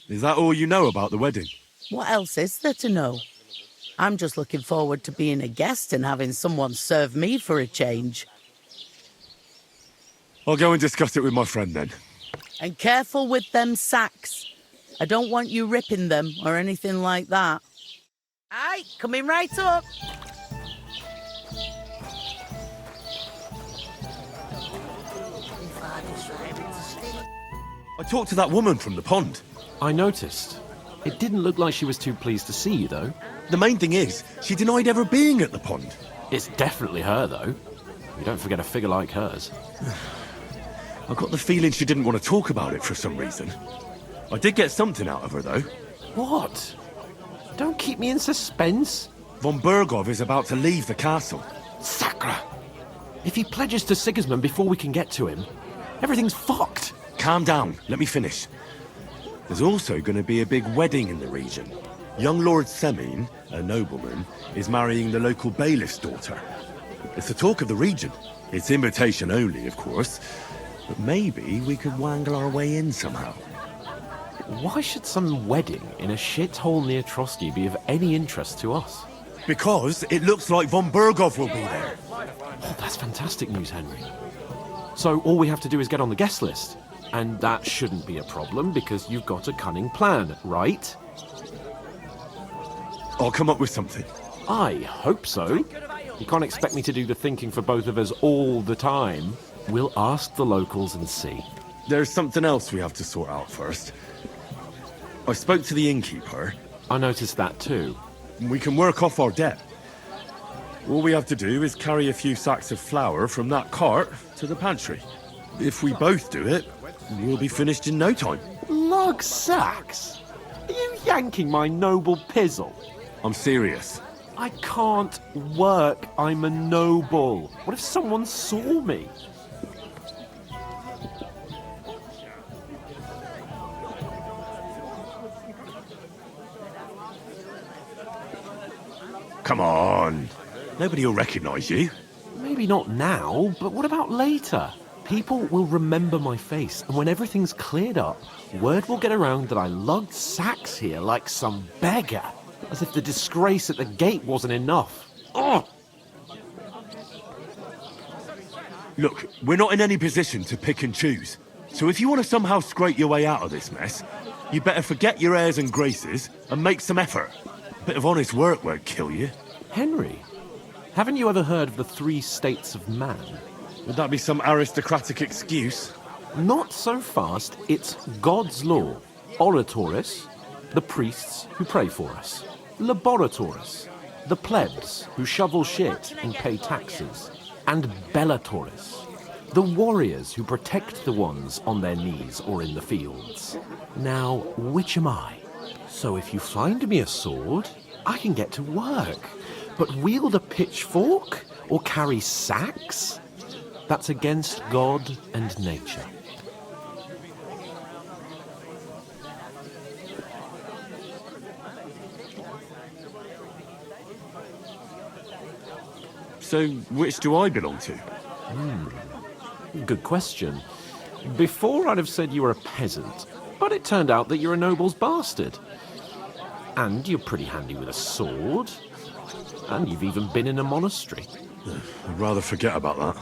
Is that all you know about the wedding? What else is there to know? I'm just looking forward to being a guest and having someone serve me for a change. I'll go and discuss it with my friend then. And careful with them sacks. I don't want you ripping them or anything like that. Aye, coming right up. I talked to that woman from the pond. I noticed. It didn't look like she was too pleased to see you, though. The main thing is, she denied ever being at the pond. It's definitely her, though. You don't forget a figure like hers. I got the feeling she didn't want to talk about it for some reason. I did get something out of her, though. What? Don't keep me in suspense. Von Bergov is about to leave the castle. Sacre! If he pledges to Sigismund before we can get to him, everything's fucked. Calm down, let me finish. There's also going to be a big wedding in the region. Young Lord Semin, a nobleman, is marrying the local bailiff's daughter. It's the talk of the region. It's invitation only, of course. But maybe we could wangle our way in somehow. Why should some wedding in a shithole near Trotsky be of any interest to us? Because it looks like von Berghoff will be there. Oh, that's fantastic news, Henry. So all we have to do is get on the guest list. And that shouldn't be a problem because you've got a cunning plan, right? I'll come up with something. I hope so. You can't expect me to do the thinking for both of us all the time. We'll ask the locals and see. There's something else we have to sort out first. I spoke to the innkeeper. I noticed that too. We can work off our debt. All we have to do is carry a few sacks of flour from that cart to the pantry. If we both do it, we'll be finished in no time. Lug sacks? Are you yanking my noble pizzle? I'm serious. I can't work. I'm a noble. What if someone saw me? Come on. Nobody will recognize you. Maybe not now, but what about later? People will remember my face, and when everything's cleared up, word will get around that I lugged sacks here like some beggar. As if the disgrace at the gate wasn't enough. Ugh! Look, we're not in any position to pick and choose. So if you want to somehow scrape your way out of this mess, you better forget your airs and graces and make some effort. A bit of honest work won't kill you. Henry, haven't you ever heard of the 3 states of man? Would that be some aristocratic excuse? Not so fast. It's God's law. Oratoris, the priests who pray for us. Laboratoris, the plebs who shovel shit and pay taxes. And Bellatoris, the warriors who protect the ones on their knees or in the fields. Now, which am I? So if you find me a sword, I can get to work. But wield a pitchfork or carry sacks? That's against God and nature. So, which do I belong to? Good question. Before I'd have said you were a peasant, but it turned out that you're a noble's bastard. And you're pretty handy with a sword. And you've even been in a monastery. I'd rather forget about that.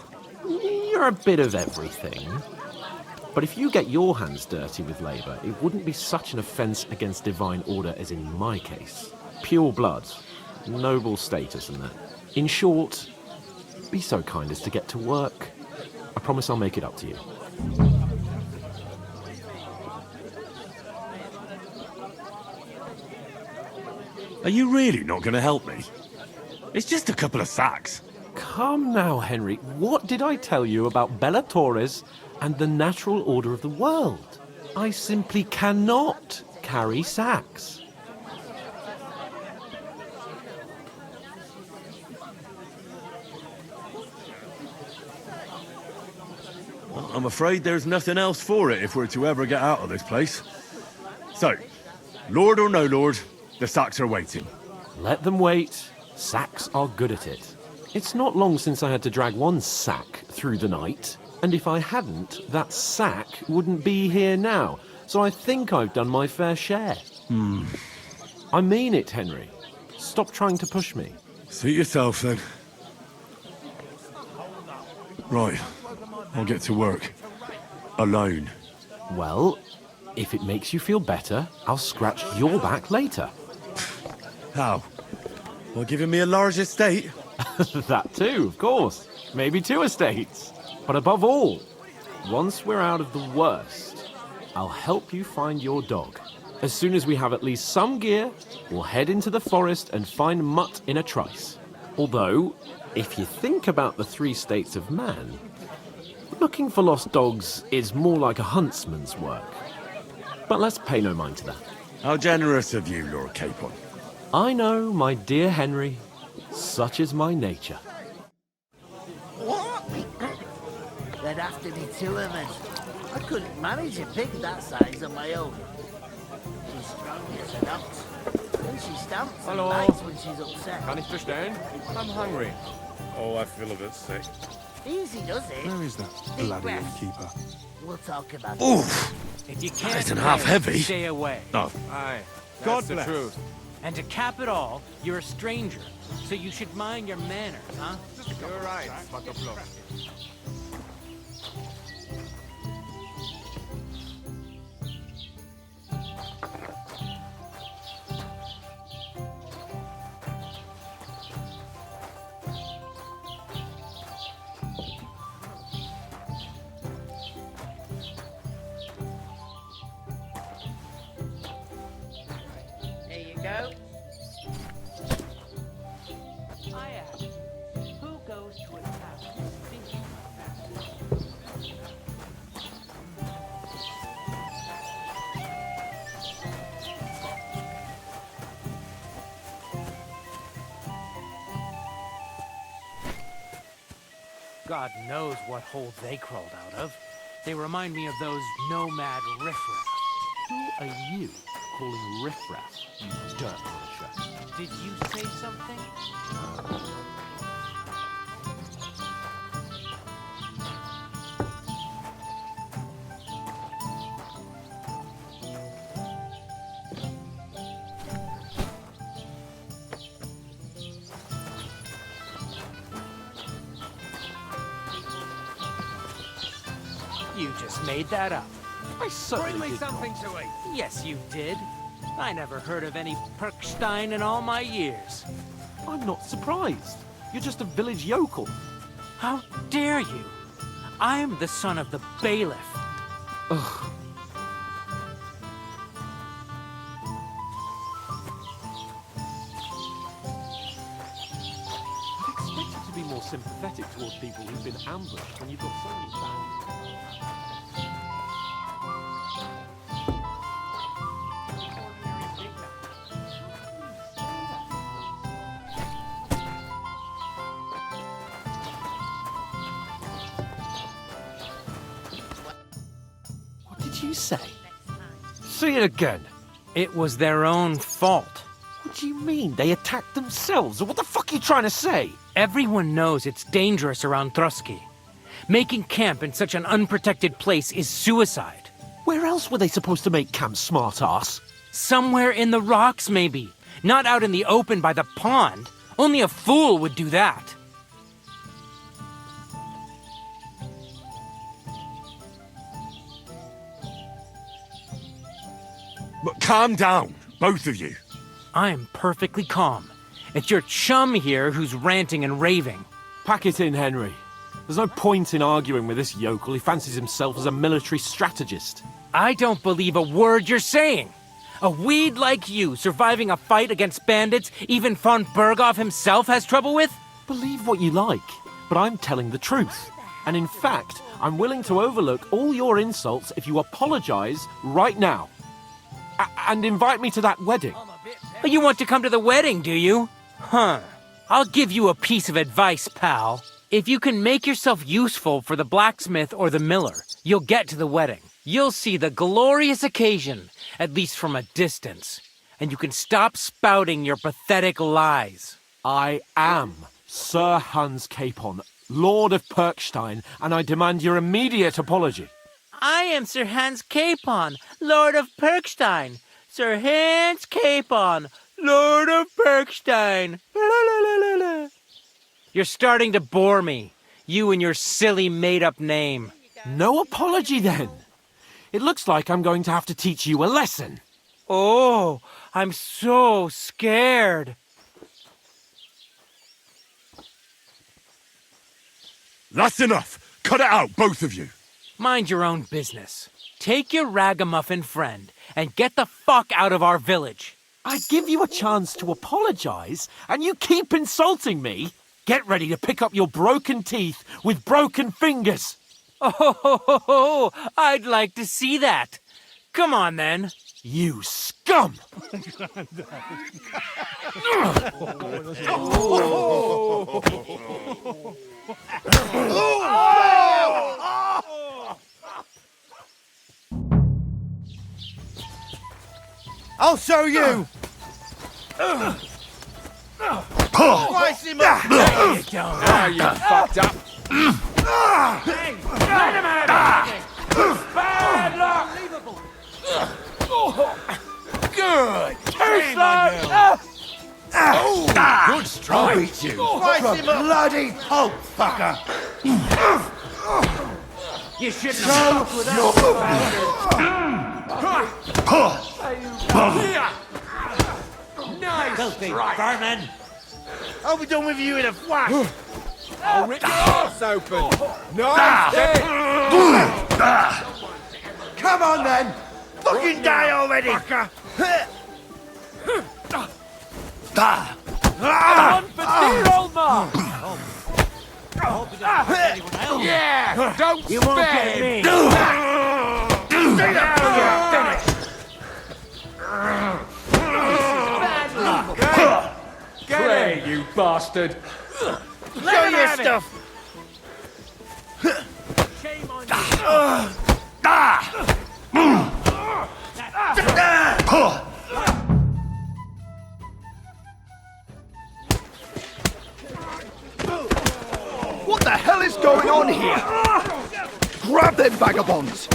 You're a bit of everything. But if you get your hands dirty with labour, it wouldn't be such an offence against divine order as in my case. Pure blood, noble status and that. In short, be so kind as to get to work. I promise I'll make it up to you. Are you really not going to help me? It's just a couple of sacks. Come now, Henry. What did I tell you about Bellatoris and the natural order of the world? I simply cannot carry sacks. Well, I'm afraid there's nothing else for it if we're to ever get out of this place. So, Lord or no Lord, the sacks are waiting. Let them wait. Sacks are good at it. It's not long since I had to drag one sack through the night, and if I hadn't, that sack wouldn't be here now. So I think I've done my fair share. I mean it, Henry. Stop trying to push me. Suit yourself, then. Right. I'll get to work. Alone. Well, if it makes you feel better, I'll scratch your back later. How? Well, giving me a large estate? That too, of course. Maybe 2 estates. But above all, once we're out of the worst, I'll help you find your dog. As soon as we have at least some gear, we'll head into the forest and find Mutt in a trice. Although, if you think about the 3 states of man, looking for lost dogs is more like a huntsman's work. But let's pay no mind to that. How generous of you, Lord Capon. I know, my dear Henry. Such is my nature. What? there'd have to be two of us. I couldn't manage a pig that size on my own. She's strong as an ox. And she stamps and bites when she's upset. Kann ich bestellen? I'm hungry. Oh, I feel a bit sick. Easy does it. Where is that Deep bloody breath. innkeeper? We'll talk about Oof! If you That can't isn't half pay, heavy. stay away. Oh. Aye. God That's the bless. truth. And to cap it all, you're a stranger, so you should mind your manners, huh? You're right, Butterfly. There you go. I ask, who goes to a tavern thinking like that? God knows what hole they crawled out of. They remind me of those nomad riffraff. Who are you calling riffraff, you dirt polisher? Did you say something? You just made that up. I certainly Bring me did something not. to eat. Yes, you did. I never heard of any Perkstein in all my years. I'm not surprised. You're just a village yokel. How dare you? I'm the son of the bailiff. Ugh. I'd expect you to be more sympathetic towards people who've been ambushed when you've got so many families. What did you say? See it again. It was their own fault. What do you mean? They attacked themselves? Or what the fuck are you trying to say? Everyone knows it's dangerous around Trotsky. Making camp in such an unprotected place is suicide. Where else were they supposed to make camp, smart-ass? Somewhere in the rocks, maybe. Not out in the open by the pond. Only a fool would do that. But calm down, both of you. I'm perfectly calm. It's your chum here who's ranting and raving. Pack it in, Henry. There's no point in arguing with this yokel. He fancies himself as a military strategist. I don't believe a word you're saying. A weed like you surviving a fight against bandits even von Berghoff himself has trouble with? Believe what you like, but I'm telling the truth. And in fact, I'm willing to overlook all your insults if you apologize right now. And invite me to that wedding. Oh, you want to come to the wedding, do you? Huh. I'll give you a piece of advice, pal. If you can make yourself useful for the blacksmith or the miller, you'll get to the wedding. You'll see the glorious occasion, at least from a distance. And you can stop spouting your pathetic lies. I am Sir Hans Capon, Lord of Perkstein, and I demand your immediate apology. I am Sir Hans Capon, Lord of Perkstein. Sir Hans Capon, Lord of Perkstein. You're starting to bore me. You and your silly made-up name. No apology, then. It looks like I'm going to have to teach you a lesson. Oh, I'm so scared. That's enough. Cut it out, both of you. Mind your own business. Take your ragamuffin friend and get the fuck out of our village. I give you a chance to apologize, and you keep insulting me. Get ready to pick up your broken teeth with broken fingers. Oh, I'd like to see that. Come on, then. You scum! I'll show you! Slice him up! There you go. Now you fucked up. Hey, let him out of here! Bad luck! Good. Too slow! Good strike. I'll beat you! Slice him up! Bloody pulp fucker! You should have with Nice strike! Vermin! I'll be done with you in a flash! I'll rip your arse open. Nice hit. Come on then! Fucking die already! One for dear old Ma! Yeah, don't You won't spare get him. me! Now you're finished! Play, you bastard. Show your stuff! Shame on you! What the hell is going on here? Grab them vagabonds!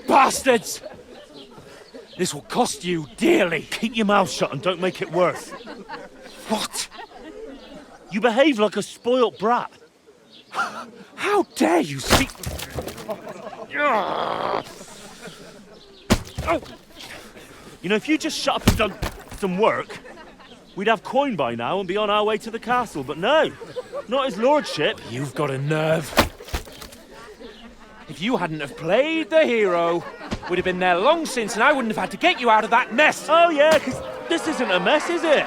Bastards! This will cost you dearly. Keep your mouth shut and don't make it worse. What? You behave like a spoilt brat. How dare you speak... You know, if you just shut up and done some work, we'd have coin by now and be on our way to the castle. But no, not his lordship. You've got a nerve. If you hadn't have played the hero, we'd have been there long since and I wouldn't have had to get you out of that mess. Oh yeah, because this isn't a mess, is it?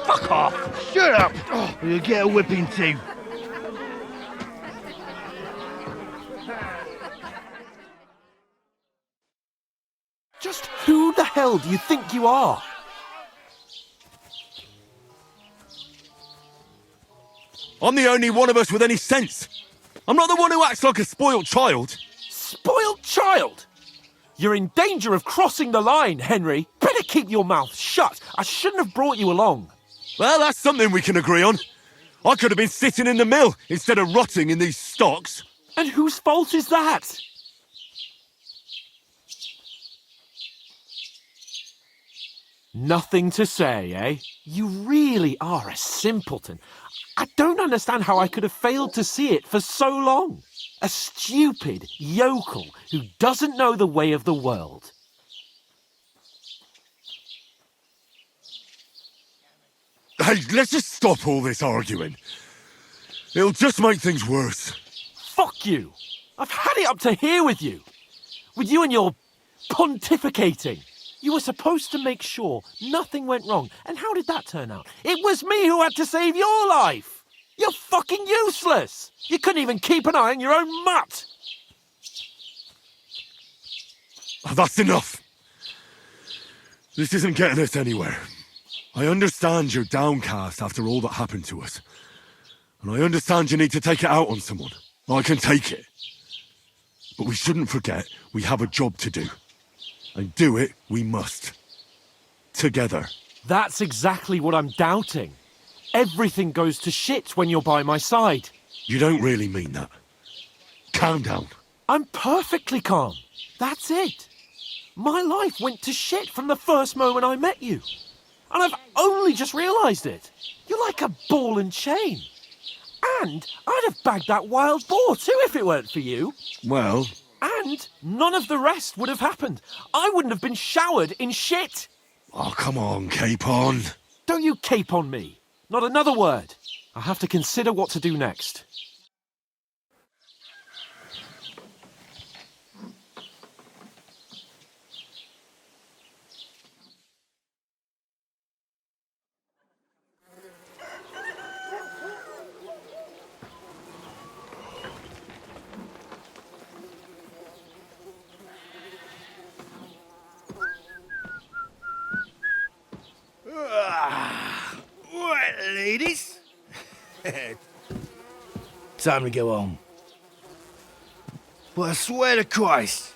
Fuck off. Shut up! Or you'll get a whipping too. Just who the hell do you think you are? I'm the only one of us with any sense. I'm not the one who acts like a spoiled child. Spoiled child? You're in danger of crossing the line, Henry. Better keep your mouth shut. I shouldn't have brought you along. Well, that's something we can agree on. I could have been sitting in the mill instead of rotting in these stocks. And whose fault is that? Nothing to say, eh? You really are a simpleton. I don't understand how I could have failed to see it for so long. A stupid yokel who doesn't know the way of the world. Hey, let's just stop all this arguing. It'll just make things worse. Fuck you! I've had it up to here with you. With you and your pontificating. You were supposed to make sure nothing went wrong. And how did that turn out? It was me who had to save your life. You're fucking useless. You couldn't even keep an eye on your own mutt. Oh, that's enough. This isn't getting us anywhere. I understand you're downcast after all that happened to us. And I understand you need to take it out on someone. I can take it. But we shouldn't forget we have a job to do. And do it we must. Together. That's exactly what I'm doubting. Everything goes to shit when you're by my side. You don't really mean that. Calm down. I'm perfectly calm. That's it. My life went to shit from the first moment I met you. And I've only just realised it. You're like a ball and chain. And I'd have bagged that wild boar too if it weren't for you. Well... And none of the rest would have happened. I wouldn't have been showered in shit. Oh, come on, Capon. Don't you cape on me. Not another word. I have to consider what to do next. Time to go home. But I swear to Christ,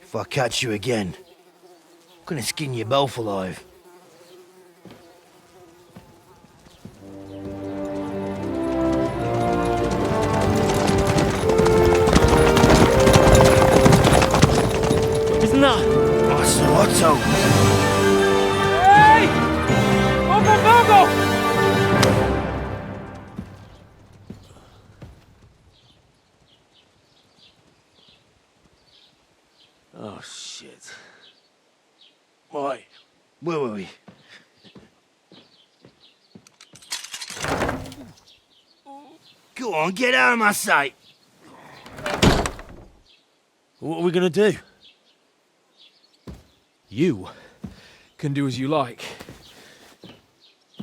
if I catch you again, I'm gonna skin you both alive. Isn't that? Oh, Sir Otto! Hey! Uncle Virgo! Oh, shit. Right, where were we? Go on, get out of my sight! What are we gonna do? You can do as you like.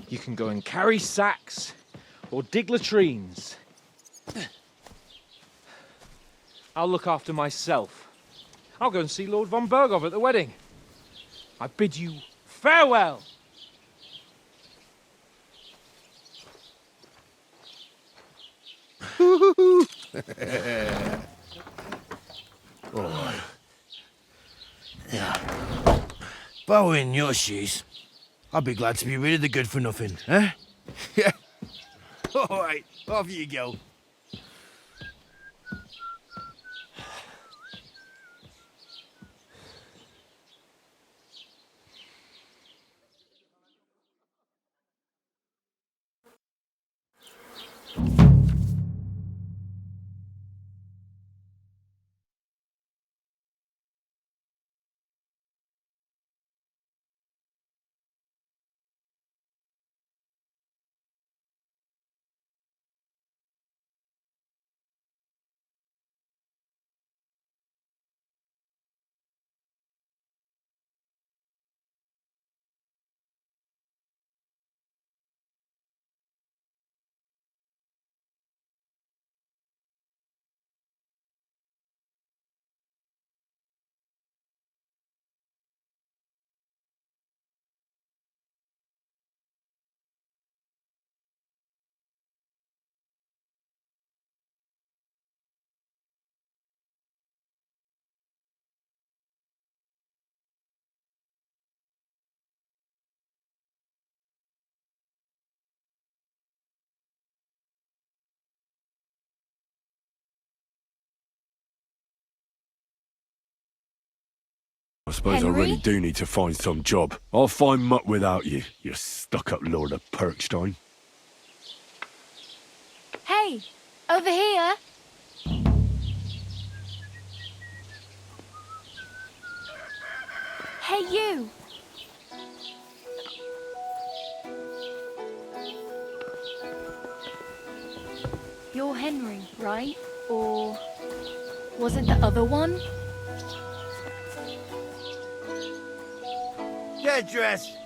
You can go and carry sacks or dig latrines. I'll look after myself. I'll go and see Lord von Bergov at the wedding. I bid you farewell. Alright. Yeah. If I were in your shoes, I'd be glad to be rid of the good for nothing, eh? Yeah. Alright, off you go. I suppose I really do need to find some job. I'll find mutt without you, you stuck-up Lord of Perkstein. Hey, over here. Hey, you. You're Henry, right? Or was it the other one? Get dressed!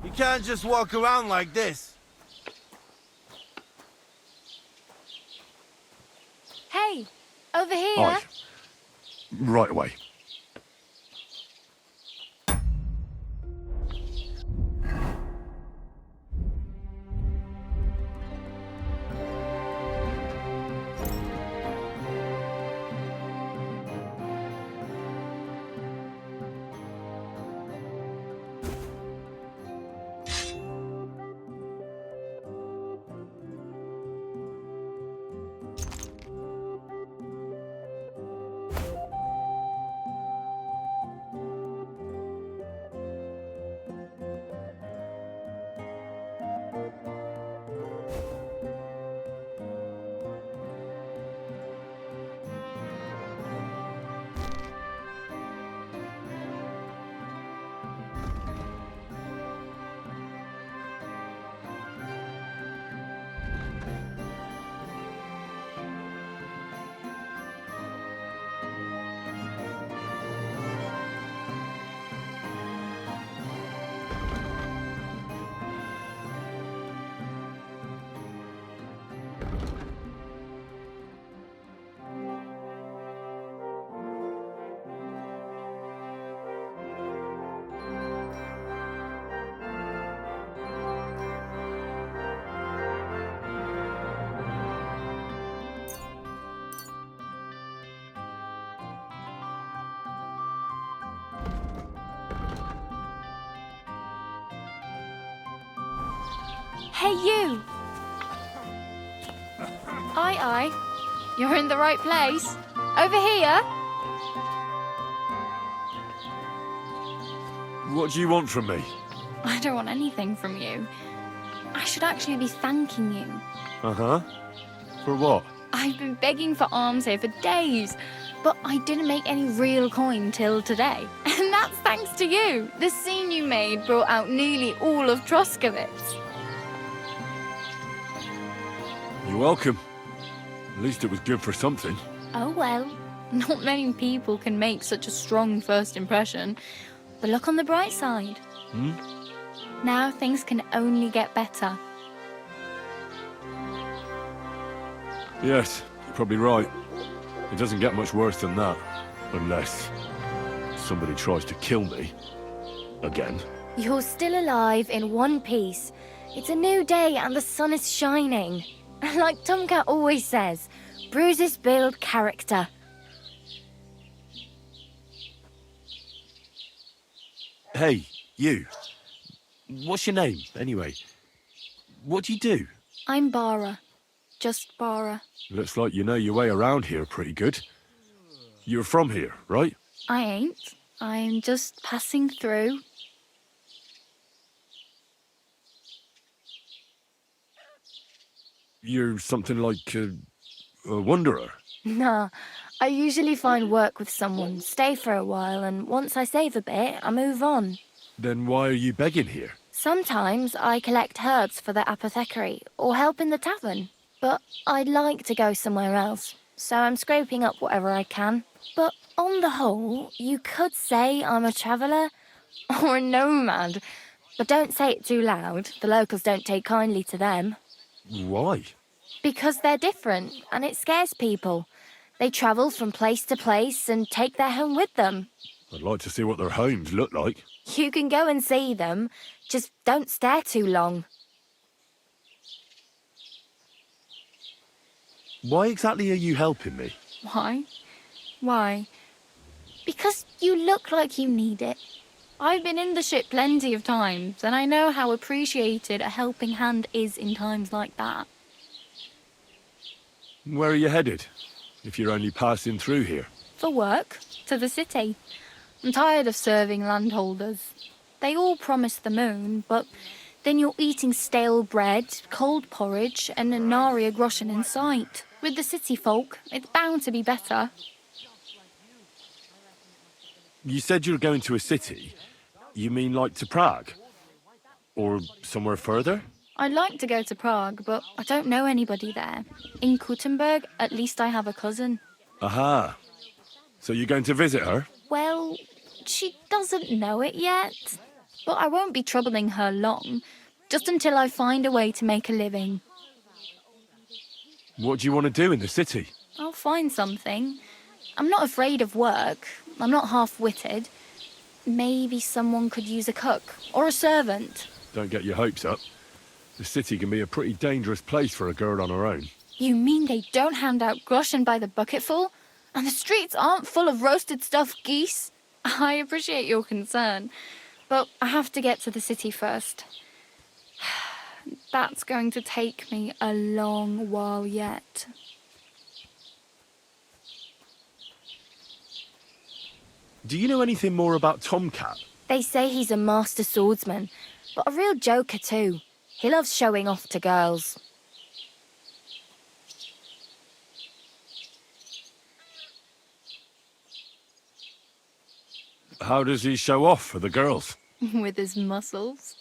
You can't just walk around like this. Hey, over here. Aye. Right away. Hey, you! Aye, aye. You're in the right place. Over here. What do you want from me? I don't want anything from you. I should actually be thanking you. Uh-huh. For what? I've been begging for alms here for days, but I didn't make any real coin till today. And that's thanks to you. The scene you made brought out nearly all of Troskowitz. You're welcome. At least it was good for something. Oh well, not many people can make such a strong first impression. But look on the bright side. Hmm? Now things can only get better. Yes, you're probably right. It doesn't get much worse than that. Unless somebody tries to kill me. Again. You're still alive in one piece. It's a new day and the sun is shining. Like Tomcat always says, bruises build character. Hey, you. What's your name, anyway? What do you do? I'm Bara. Just Bara. Looks like you know your way around here pretty good. You're from here, right? I ain't. I'm just passing through. You're something like a wanderer. Nah, I usually find work with someone, stay for a while, and once I save a bit, I move on. Then why are you begging here? Sometimes I collect herbs for the apothecary or help in the tavern. But I'd like to go somewhere else, so I'm scraping up whatever I can. But on the whole, you could say I'm a traveller or a nomad. But don't say it too loud. The locals don't take kindly to them. Why? Because they're different, and it scares people. They travel from place to place and take their home with them. I'd like to see what their homes look like. You can go and see them, just don't stare too long. Why exactly are you helping me? Why? Why? Because you look like you need it. I've been in the ship plenty of times, and I know how appreciated a helping hand is in times like that. Where are you headed? If you're only passing through here. For work, to the city. I'm tired of serving landholders. They all promise the moon, but then you're eating stale bread, cold porridge, and a nary groschen in sight. With the city folk, it's bound to be better. You said you're going to a city. You mean like to Prague? Or somewhere further? I'd like to go to Prague, but I don't know anybody there. In Kuttenberg, at least I have a cousin. Aha. So you're going to visit her? Well, she doesn't know it yet. But I won't be troubling her long, just until I find a way to make a living. What do you want to do in the city? I'll find something. I'm not afraid of work. I'm not half-witted. Maybe someone could use a cook or a servant. Don't get your hopes up. The city can be a pretty dangerous place for a girl on her own. You mean they don't hand out groschen by the bucketful? And the streets aren't full of roasted stuffed geese? I appreciate your concern, but I have to get to the city first. That's going to take me a long while yet. Do you know anything more about Tomcat? They say he's a master swordsman, but a real joker too. He loves showing off to girls. How does he show off for the girls? With his muscles.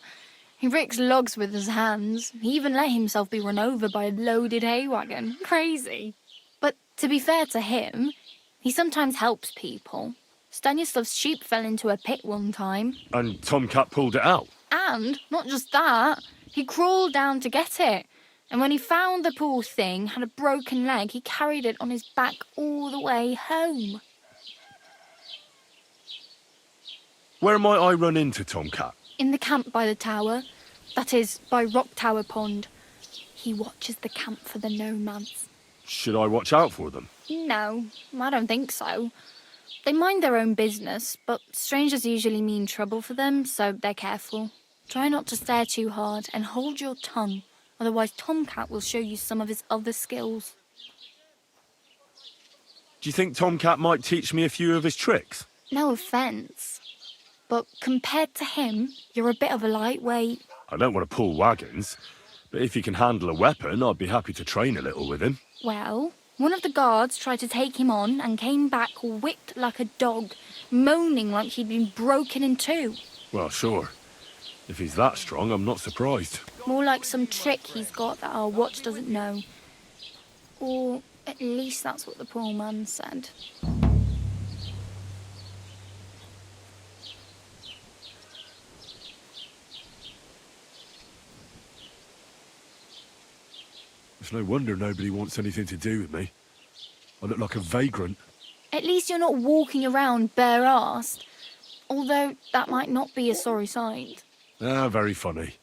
He ricks logs with his hands. He even let himself be run over by a loaded hay wagon. Crazy. But to be fair to him, he sometimes helps people. Stanislav's sheep fell into a pit one time. And Tomcat pulled it out? And, not just that, he crawled down to get it. And when he found the poor thing had a broken leg, he carried it on his back all the way home. Where might I run into Tomcat? In the camp by the tower. That is, by Rock Tower Pond. He watches the camp for the nomads. Should I watch out for them? No, I don't think so. They mind their own business, but strangers usually mean trouble for them, so they're careful. Try not to stare too hard and hold your tongue. Otherwise, Tomcat will show you some of his other skills. Do you think Tomcat might teach me a few of his tricks? No offence, but compared to him, you're a bit of a lightweight. I don't want to pull wagons, but if he can handle a weapon, I'd be happy to train a little with him. Well, one of the guards tried to take him on and came back whipped like a dog, moaning like he'd been broken in two. Well, sure. If he's that strong, I'm not surprised. More like some trick he's got that our watch doesn't know. Or at least that's what the poor man said. It's no wonder nobody wants anything to do with me. I look like a vagrant. At least you're not walking around bare-assed. Although that might not be a sorry sight. Ah, very funny.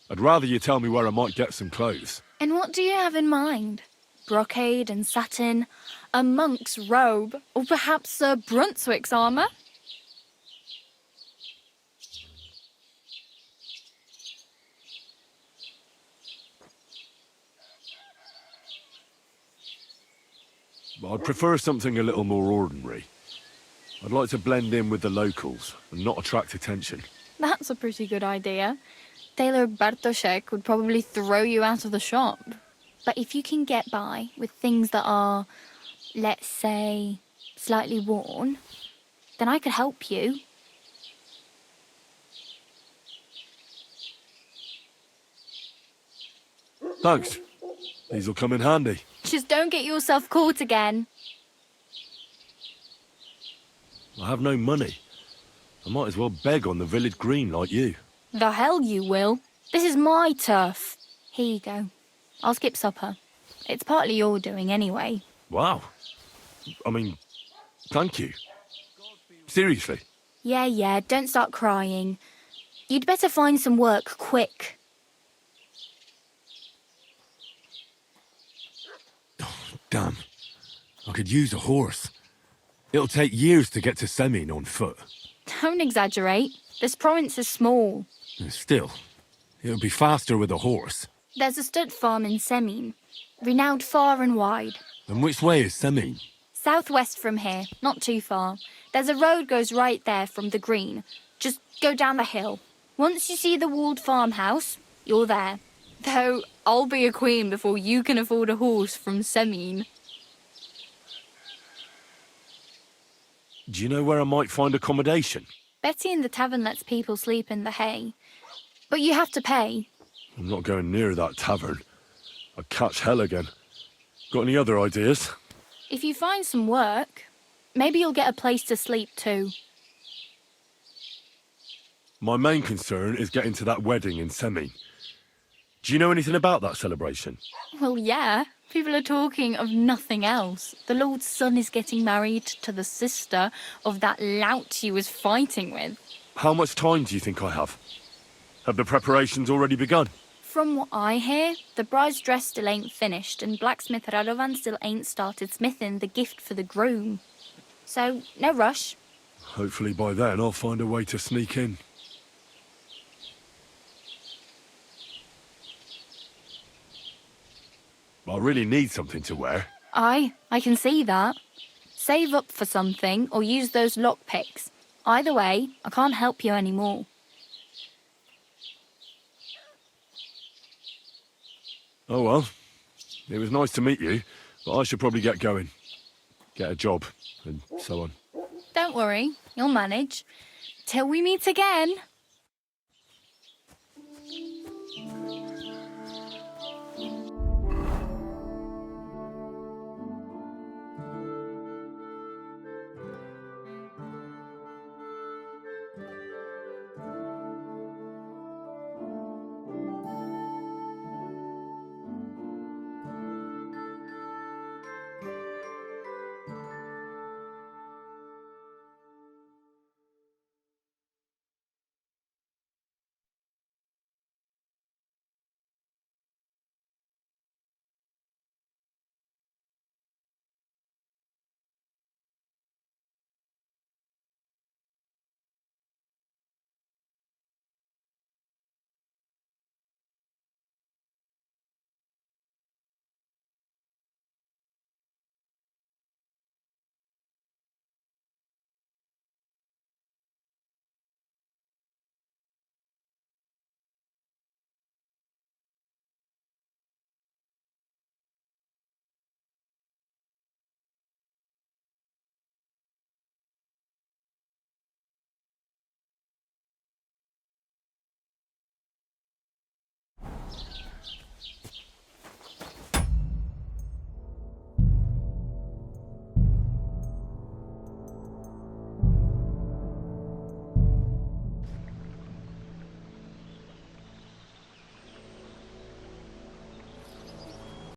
I'd rather you tell me where I might get some clothes. And what do you have in mind? Brocade and satin, a monk's robe, or perhaps Sir Brunswick's armour? I'd prefer something a little more ordinary. I'd like to blend in with the locals and not attract attention. That's a pretty good idea. Tailor Bartoszek would probably throw you out of the shop. But if you can get by with things that are, let's say, slightly worn, then I could help you. Thanks. These'll come in handy. Just don't get yourself caught again. I have no money. I might as well beg on the village green like you. The hell you will. This is my turf. Here you go. I'll skip supper. It's partly your doing anyway. Wow. I mean, thank you. Seriously. Yeah, don't start crying. You'd better find some work quick. Damn. I could use a horse. It'll take years to get to Semin on foot. Don't exaggerate. This province is small. Still, it'll be faster with a horse. There's a stud farm in Semin, renowned far and wide. And which way is Semin? Southwest from here, not too far. There's a road goes right there from the green. Just go down the hill. Once you see the walled farmhouse, you're there. Though I'll be a queen before you can afford a horse from Semin. Do you know where I might find accommodation? Betty in the tavern lets people sleep in the hay. But you have to pay. I'm not going near that tavern. I'd catch hell again. Got any other ideas? If you find some work, maybe you'll get a place to sleep too. My main concern is getting to that wedding in Semin. Do you know anything about that celebration? Well, yeah. People are talking of nothing else. The Lord's son is getting married to the sister of that lout he was fighting with. How much time do you think I have? Have the preparations already begun? From what I hear, the bride's dress still ain't finished and blacksmith Radovan still ain't started smithing the gift for the groom. So, no rush. Hopefully by then I'll find a way to sneak in. I really need something to wear. I can see that. Save up for something or use those lockpicks. Either way, I can't help you anymore. Oh well, it was nice to meet you, but I should probably get going. Get a job, and so on. Don't worry, you'll manage. Till we meet again.